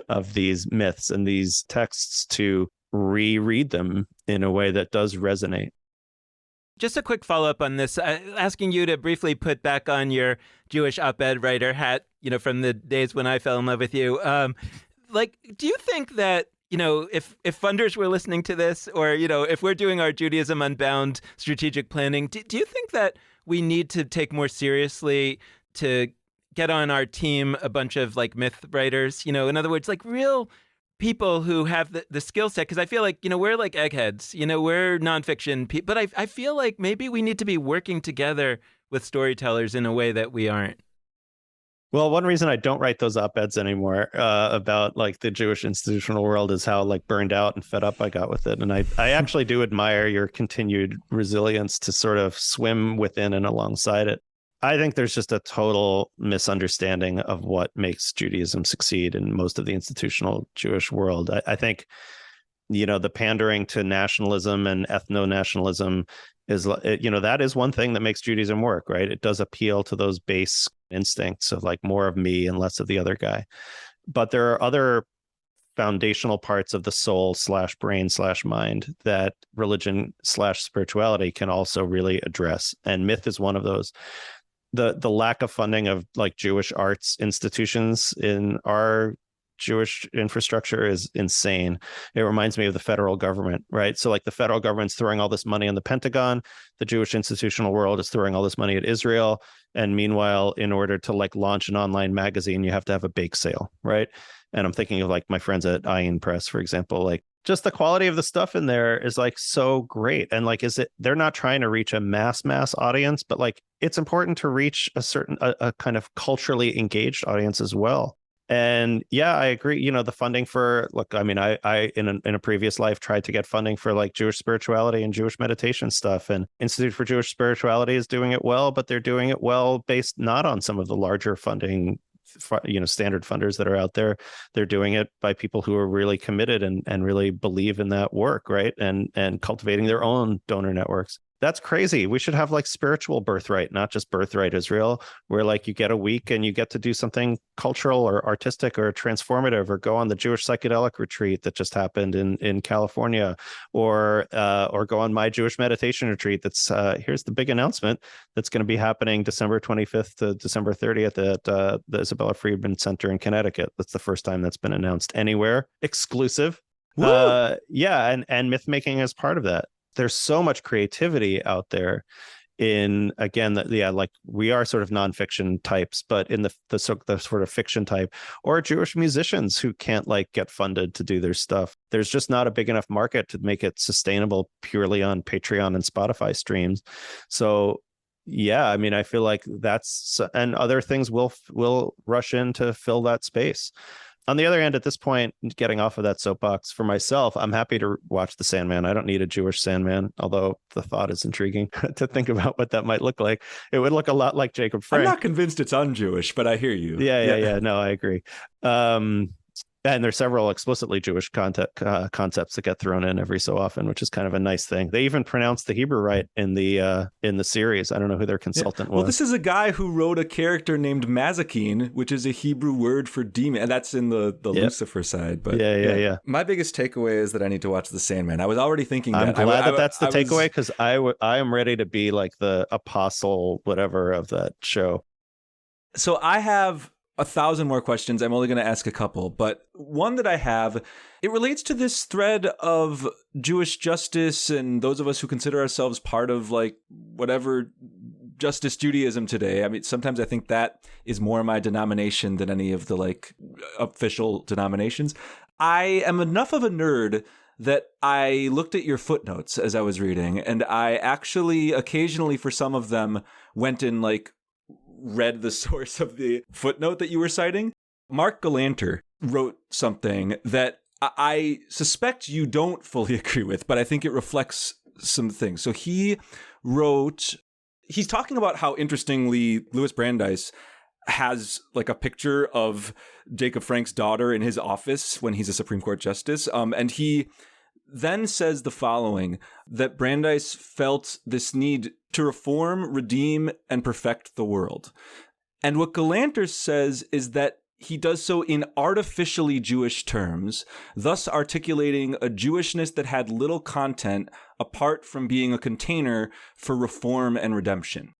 of these myths and these texts to reread them in a way that does resonate. Just a quick follow-up on this, asking you to briefly put back on your Jewish op-ed writer hat, from the days when I fell in love with you. Do you think that, if funders were listening to this, or, if we're doing our Judaism Unbound strategic planning, do you think that we need to take more seriously to get on our team a bunch of myth writers, in other words, real people who have the skill set? Because I feel like, we're like eggheads, we're nonfiction people, but I feel like maybe we need to be working together with storytellers in a way that we aren't. Well, one reason I don't write those op-eds anymore about the Jewish institutional world is how burned out and fed up I got with it. And I actually do admire your continued resilience to sort of swim within and alongside it. I think there's just a total misunderstanding of what makes Judaism succeed in most of the institutional Jewish world. I think, the pandering to nationalism and ethno-nationalism is, that is one thing that makes Judaism work, right? It does appeal to those base instincts of more of me and less of the other guy. But there are other foundational parts of the soul / brain / mind that religion / spirituality can also really address. And myth is one of those. The lack of funding of Jewish arts institutions in our Jewish infrastructure is insane. It reminds me of the federal government, right? So the federal government's throwing all this money on the Pentagon, the Jewish institutional world is throwing all this money at Israel. And meanwhile, in order to launch an online magazine, you have to have a bake sale, right? And I'm thinking of my friends at Ayin Press, for example, just the quality of the stuff in there is so great. And they're not trying to reach a mass audience, but it's important to reach a kind of culturally engaged audience as well. And yeah, I agree. The funding for, I in a previous life tried to get funding for Jewish spirituality and Jewish meditation stuff. And Institute for Jewish Spirituality is doing it well, but they're doing it well based not on some of the larger funding, standard funders that are out there. They're doing it by people who are really committed and really believe in that work, right? And cultivating their own donor networks. That's crazy. We should have spiritual birthright, not just birthright Israel, where you get a week and you get to do something cultural or artistic or transformative, or go on the Jewish psychedelic retreat that just happened in California, or go on my Jewish meditation retreat. That's here's the big announcement that's going to be happening December 25th to December 30th at the Isabella Friedman Center in Connecticut. That's the first time that's been announced anywhere. Exclusive. Yeah, and myth making is part of that. There's so much creativity out there in, again, we are sort of nonfiction types, but in the sort of fiction type, or Jewish musicians who can't get funded to do their stuff. There's just not a big enough market to make it sustainable purely on Patreon and Spotify streams. So yeah, I feel that's, and other things will rush in to fill that space. On the other hand, at this point, getting off of that soapbox, for myself, I'm happy to watch The Sandman. I don't need a Jewish Sandman, although the thought is intriguing to think about what that might look like. It would look a lot like Jacob Frank. I'm not convinced it's un-Jewish, but I hear you. Yeah. No, I agree. And there's several explicitly Jewish concepts that get thrown in every so often, which is kind of a nice thing. They even pronounced the Hebrew right in the series. I don't know who their consultant was. Well, this is a guy who wrote a character named Mazakine, which is a Hebrew word for demon, and that's in the Lucifer side. But yeah. My biggest takeaway is that I need to watch The Sandman. I was already thinking I'm that. glad that's the takeaway, because I am ready to be the apostle, whatever, of that show. So I have 1,000 more questions. I'm only going to ask a couple, but one that I have, it relates to this thread of Jewish justice and those of us who consider ourselves part of whatever Justice Judaism today. I mean, sometimes I think that is more my denomination than any of the like official denominations. I am enough of a nerd that I looked at your footnotes as I was reading, and I actually occasionally for some of them went and like read the source of the footnote that you were citing. Mark Galanter wrote something that I suspect you don't fully agree with, but I think it reflects some things. So he wrote, he's talking about how interestingly Louis Brandeis has like a picture of Jacob Frank's daughter in his office when he's a Supreme Court justice. And he then says the following, that Brandeis felt this need to reform, redeem, and perfect the world. And what Galanter says is that he does so in artificially Jewish terms, thus articulating a Jewishness that had little content apart from being a container for reform and redemption.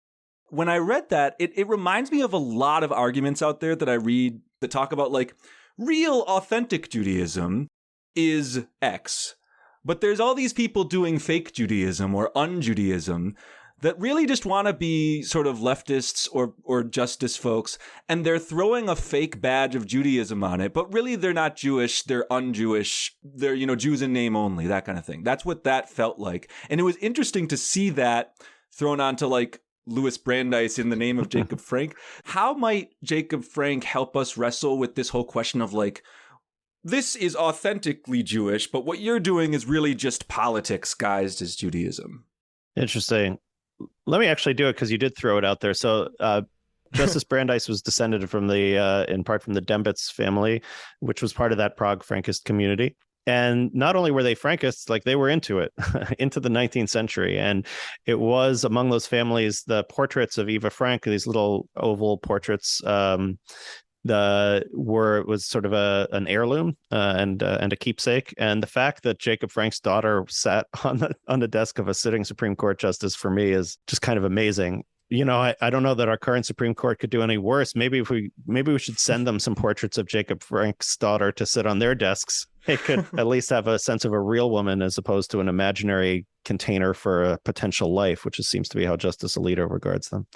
When I read that, it reminds me of a lot of arguments out there that I read that talk about like real authentic Judaism is X, but there's all these people doing fake Judaism or un-Judaism that really just want to be sort of leftists or justice folks, and they're throwing a fake badge of Judaism on it, but really they're not Jewish, they're un-Jewish, they're, you know, Jews in name only, that kind of thing. That's what that felt like. And it was interesting to see that thrown onto like Louis Brandeis in the name of Jacob Frank. How might Jacob Frank help us wrestle with this whole question of like, this is authentically Jewish, but what you're doing is really just politics guised as Judaism? Interesting. Let me actually do it because you did throw it out there. So Justice Brandeis was descended from in part from the Dembitz family, which was part of that Prague Frankist community. And not only were they Frankists, like they were into it, into the 19th century. And it was among those families, the portraits of Eva Frank, these little oval portraits, was sort of an heirloom and a keepsake. And the fact that Jacob Frank's daughter sat on the desk of a sitting Supreme Court justice for me is just kind of amazing. You know, I don't know that our current Supreme Court could do any worse. Maybe we should send them some portraits of Jacob Frank's daughter to sit on their desks. They could at least have a sense of a real woman as opposed to an imaginary container for a potential life, which seems to be how Justice Alito regards them.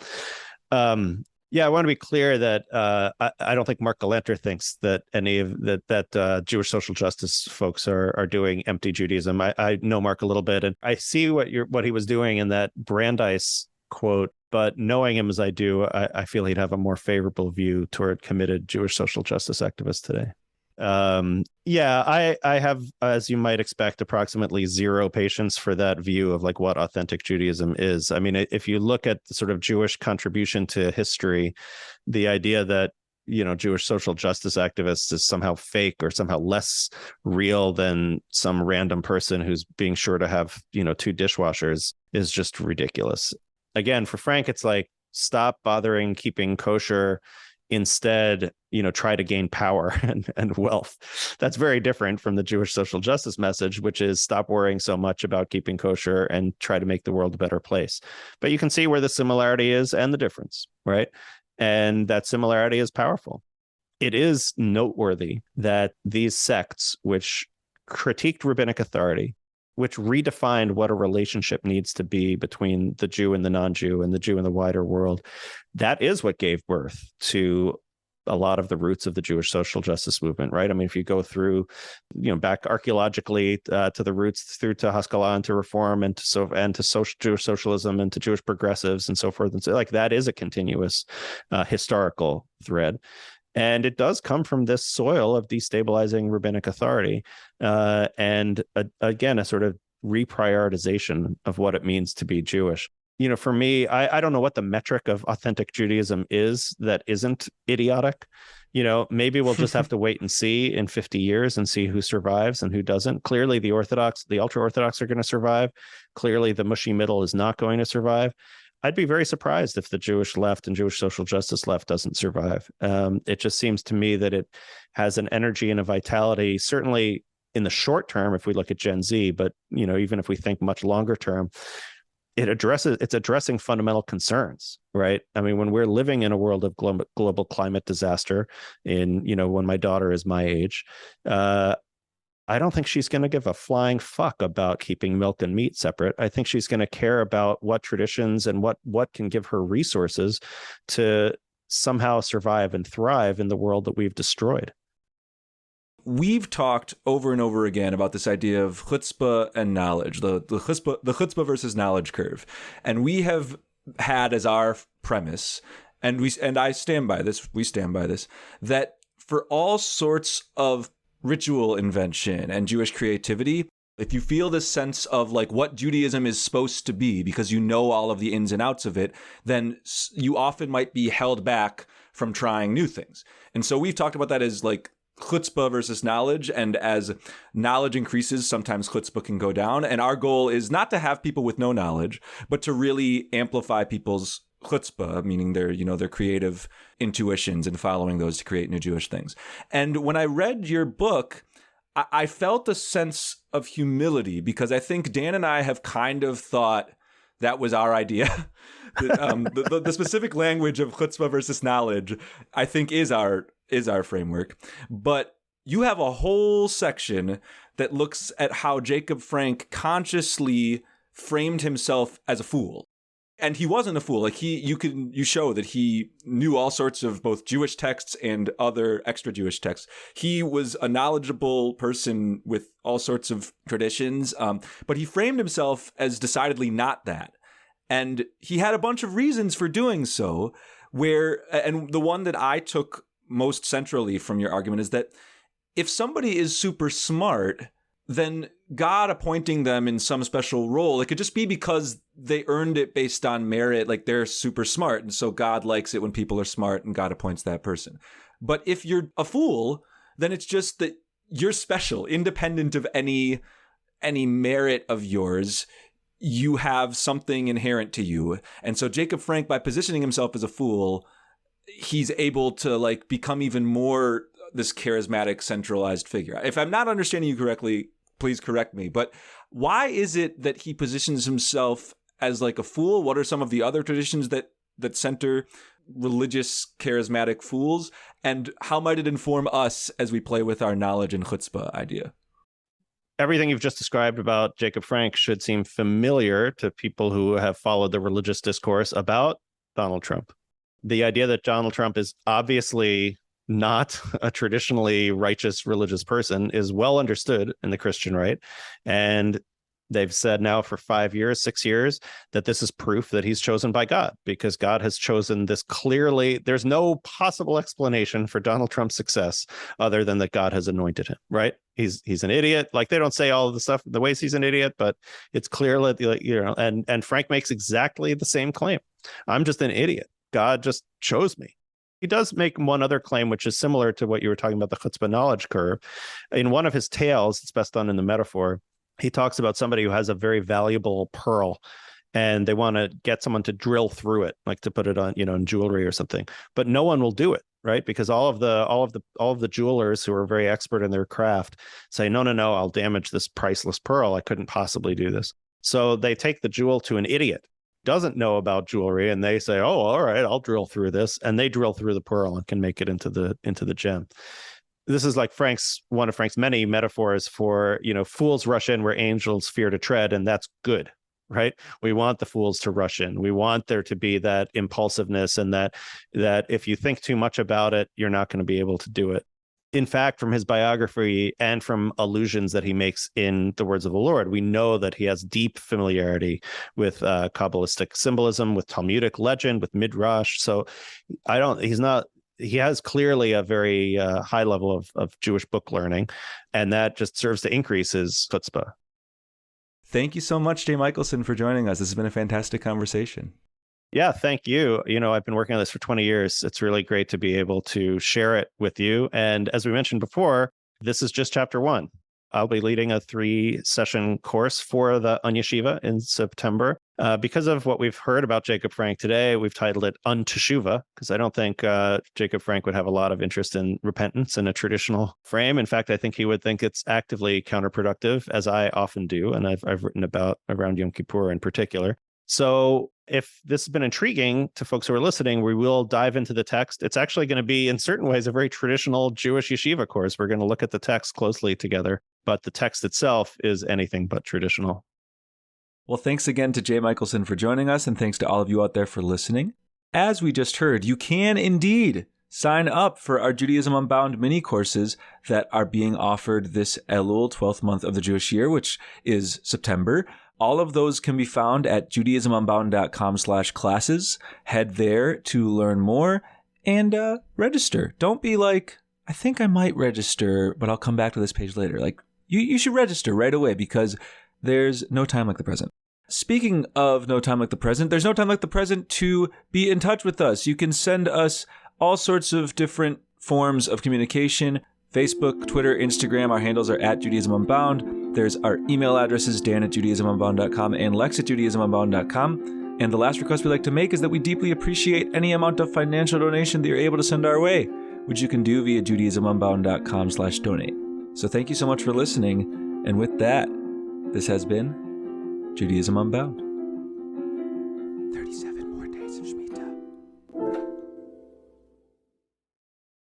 Yeah, I want to be clear that I don't think Mark Galanter thinks that any of that Jewish social justice folks are doing empty Judaism. I know Mark a little bit, and I see what he was doing in that Brandeis quote. But knowing him as I do, I feel he'd have a more favorable view toward committed Jewish social justice activists today. I have, as you might expect, approximately zero patience for that view of like what authentic Judaism is. I mean, if you look at the sort of Jewish contribution to history, the idea that, you know, Jewish social justice activists is somehow fake or somehow less real than some random person who's being sure to have, you know, 2 dishwashers is just ridiculous. Again, for Frank, it's like, stop bothering keeping kosher. Instead, you know, try to gain power and wealth. That's very different from the Jewish social justice message, which is stop worrying so much about keeping kosher and try to make the world a better place. But you can see where the similarity is and the difference, right? And that similarity is powerful. It is noteworthy that these sects, which critiqued rabbinic authority, which redefined what a relationship needs to be between the Jew and the non-Jew and the Jew and the wider world, that is what gave birth to a lot of the roots of the Jewish social justice movement, right? I mean, if you go through, you know, back archaeologically to the roots, through to Haskalah and to Reform and to Jewish socialism and to Jewish progressives and so forth, and so like that is a continuous historical thread. And it does come from this soil of destabilizing rabbinic authority and again, a sort of reprioritization of what it means to be Jewish. You know, for me, I don't know what the metric of authentic Judaism is that isn't idiotic. You know, maybe we'll just have to wait and see in 50 years and see who survives and who doesn't. Clearly, the ultra-Orthodox are going to survive. Clearly, the mushy middle is not going to survive. I'd be very surprised if the Jewish left and Jewish social justice left doesn't survive. It just seems to me that it has an energy and a vitality, certainly in the short term, if we look at Gen Z, but, you know, even if we think much longer term, it's addressing fundamental concerns, right? I mean, when we're living in a world of global climate disaster when my daughter is my age, I don't think she's going to give a flying fuck about keeping milk and meat separate. I think she's going to care about what traditions and what can give her resources to somehow survive and thrive in the world that we've destroyed. We've talked over and over again about this idea of chutzpah and knowledge, the chutzpah versus knowledge curve. And we have had as our premise, and I stand by this, we stand by this, that for all sorts of ritual invention and Jewish creativity, if you feel this sense of like what Judaism is supposed to be because you know all of the ins and outs of it, then you often might be held back from trying new things. And so we've talked about that as like chutzpah versus knowledge. And as knowledge increases, sometimes chutzpah can go down. And our goal is not to have people with no knowledge, but to really amplify people's chutzpah, meaning their creative intuitions and following those to create new Jewish things. And when I read your book, I felt a sense of humility because I think Dan and I have kind of thought that was our idea. The specific language of chutzpah versus knowledge, I think, is our framework. But you have a whole section that looks at how Jacob Frank consciously framed himself as a fool. And he wasn't a fool. Like you show that he knew all sorts of both Jewish texts and other extra Jewish texts. He was a knowledgeable person with all sorts of traditions, but he framed himself as decidedly not that. And he had a bunch of reasons for doing so. And the one that I took most centrally from your argument is that if somebody is super smart, then God appointing them in some special role, it could just be because they earned it based on merit, like they're super smart. And so God likes it when people are smart and God appoints that person. But if you're a fool, then it's just that you're special, independent of any merit of yours. You have something inherent to you. And so Jacob Frank, by positioning himself as a fool, he's able to like become even more this charismatic, centralized figure. If I'm not understanding you correctly, please correct me. But why is it that he positions himself as like a fool? What are some of the other traditions that center religious, charismatic fools? And how might it inform us as we play with our knowledge and chutzpah idea? Everything you've just described about Jacob Frank should seem familiar to people who have followed the religious discourse about Donald Trump. The idea that Donald Trump is obviously not a traditionally righteous religious person is well understood in the Christian right. And they've said now for 5 years, 6 years, that this is proof that he's chosen by God, because God has chosen this clearly. There's no possible explanation for Donald Trump's success other than that God has anointed him, right? He's an idiot. Like, they don't say all of the stuff, the ways he's an idiot, but it's clear that, and Frank makes exactly the same claim. I'm just an idiot. God just chose me. He does make one other claim, which is similar to what you were talking about, the chutzpah knowledge curve. In one of his tales, it's best done in the metaphor, he talks about somebody who has a very valuable pearl and they want to get someone to drill through it, like to put it on, in jewelry or something, but no one will do it, right? Because all of the jewelers who are very expert in their craft say, no, I'll damage this priceless pearl. I couldn't possibly do this. So they take the jewel to an idiot, doesn't know about jewelry, and they say, oh, all right, I'll drill through this. And they drill through the pearl and can make it into the gem. This is like one of Frank's many metaphors for, fools rush in where angels fear to tread, and that's good, right? We want the fools to rush in. We want there to be that impulsiveness, and that if you think too much about it, you're not going to be able to do it. In fact, from his biography and from allusions that he makes in The Words of the Lord, we know that he has deep familiarity with Kabbalistic symbolism, with Talmudic legend, with Midrash. So he has clearly a very high level of Jewish book learning, and that just serves to increase his chutzpah. Thank you so much, Jay Michaelson, for joining us. This has been a fantastic conversation. Yeah, thank you. I've been working on this for 20 years. It's really great to be able to share it with you. And as we mentioned before, this is just chapter 1. I'll be leading a 3-session course for the Yeshiva in September. Because of what we've heard about Jacob Frank today, we've titled it Unteshuva, because I don't think Jacob Frank would have a lot of interest in repentance in a traditional frame. In fact, I think he would think it's actively counterproductive, as I often do, and I've written about around Yom Kippur in particular. So if this has been intriguing to folks who are listening, we will dive into the text. It's actually going to be, in certain ways, a very traditional Jewish yeshiva course. We're going to look at the text closely together, but the text itself is anything but traditional. Well, thanks again to Jay Michaelson for joining us, and thanks to all of you out there for listening. As we just heard, you can indeed sign up for our Judaism Unbound mini courses that are being offered this Elul, 12th month of the Jewish year, which is September. All of those can be found at judaismunbound.com/classes. Head there to learn more and register. Don't be like, I think I might register, but I'll come back to this page later. Like, you should register right away because there's no time like the present. Speaking of no time like the present, there's no time like the present to be in touch with us. You can send us all sorts of different forms of communication. Facebook, Twitter, Instagram, our handles are at Judaism Unbound. There's our email addresses, dan@judaismunbound.com and lex@judaismunbound.com. And the last request we like to make is that we deeply appreciate any amount of financial donation that you're able to send our way, which you can do via judaismunbound.com/donate. So thank you so much for listening. And with that, this has been Judaism Unbound. 30 seconds.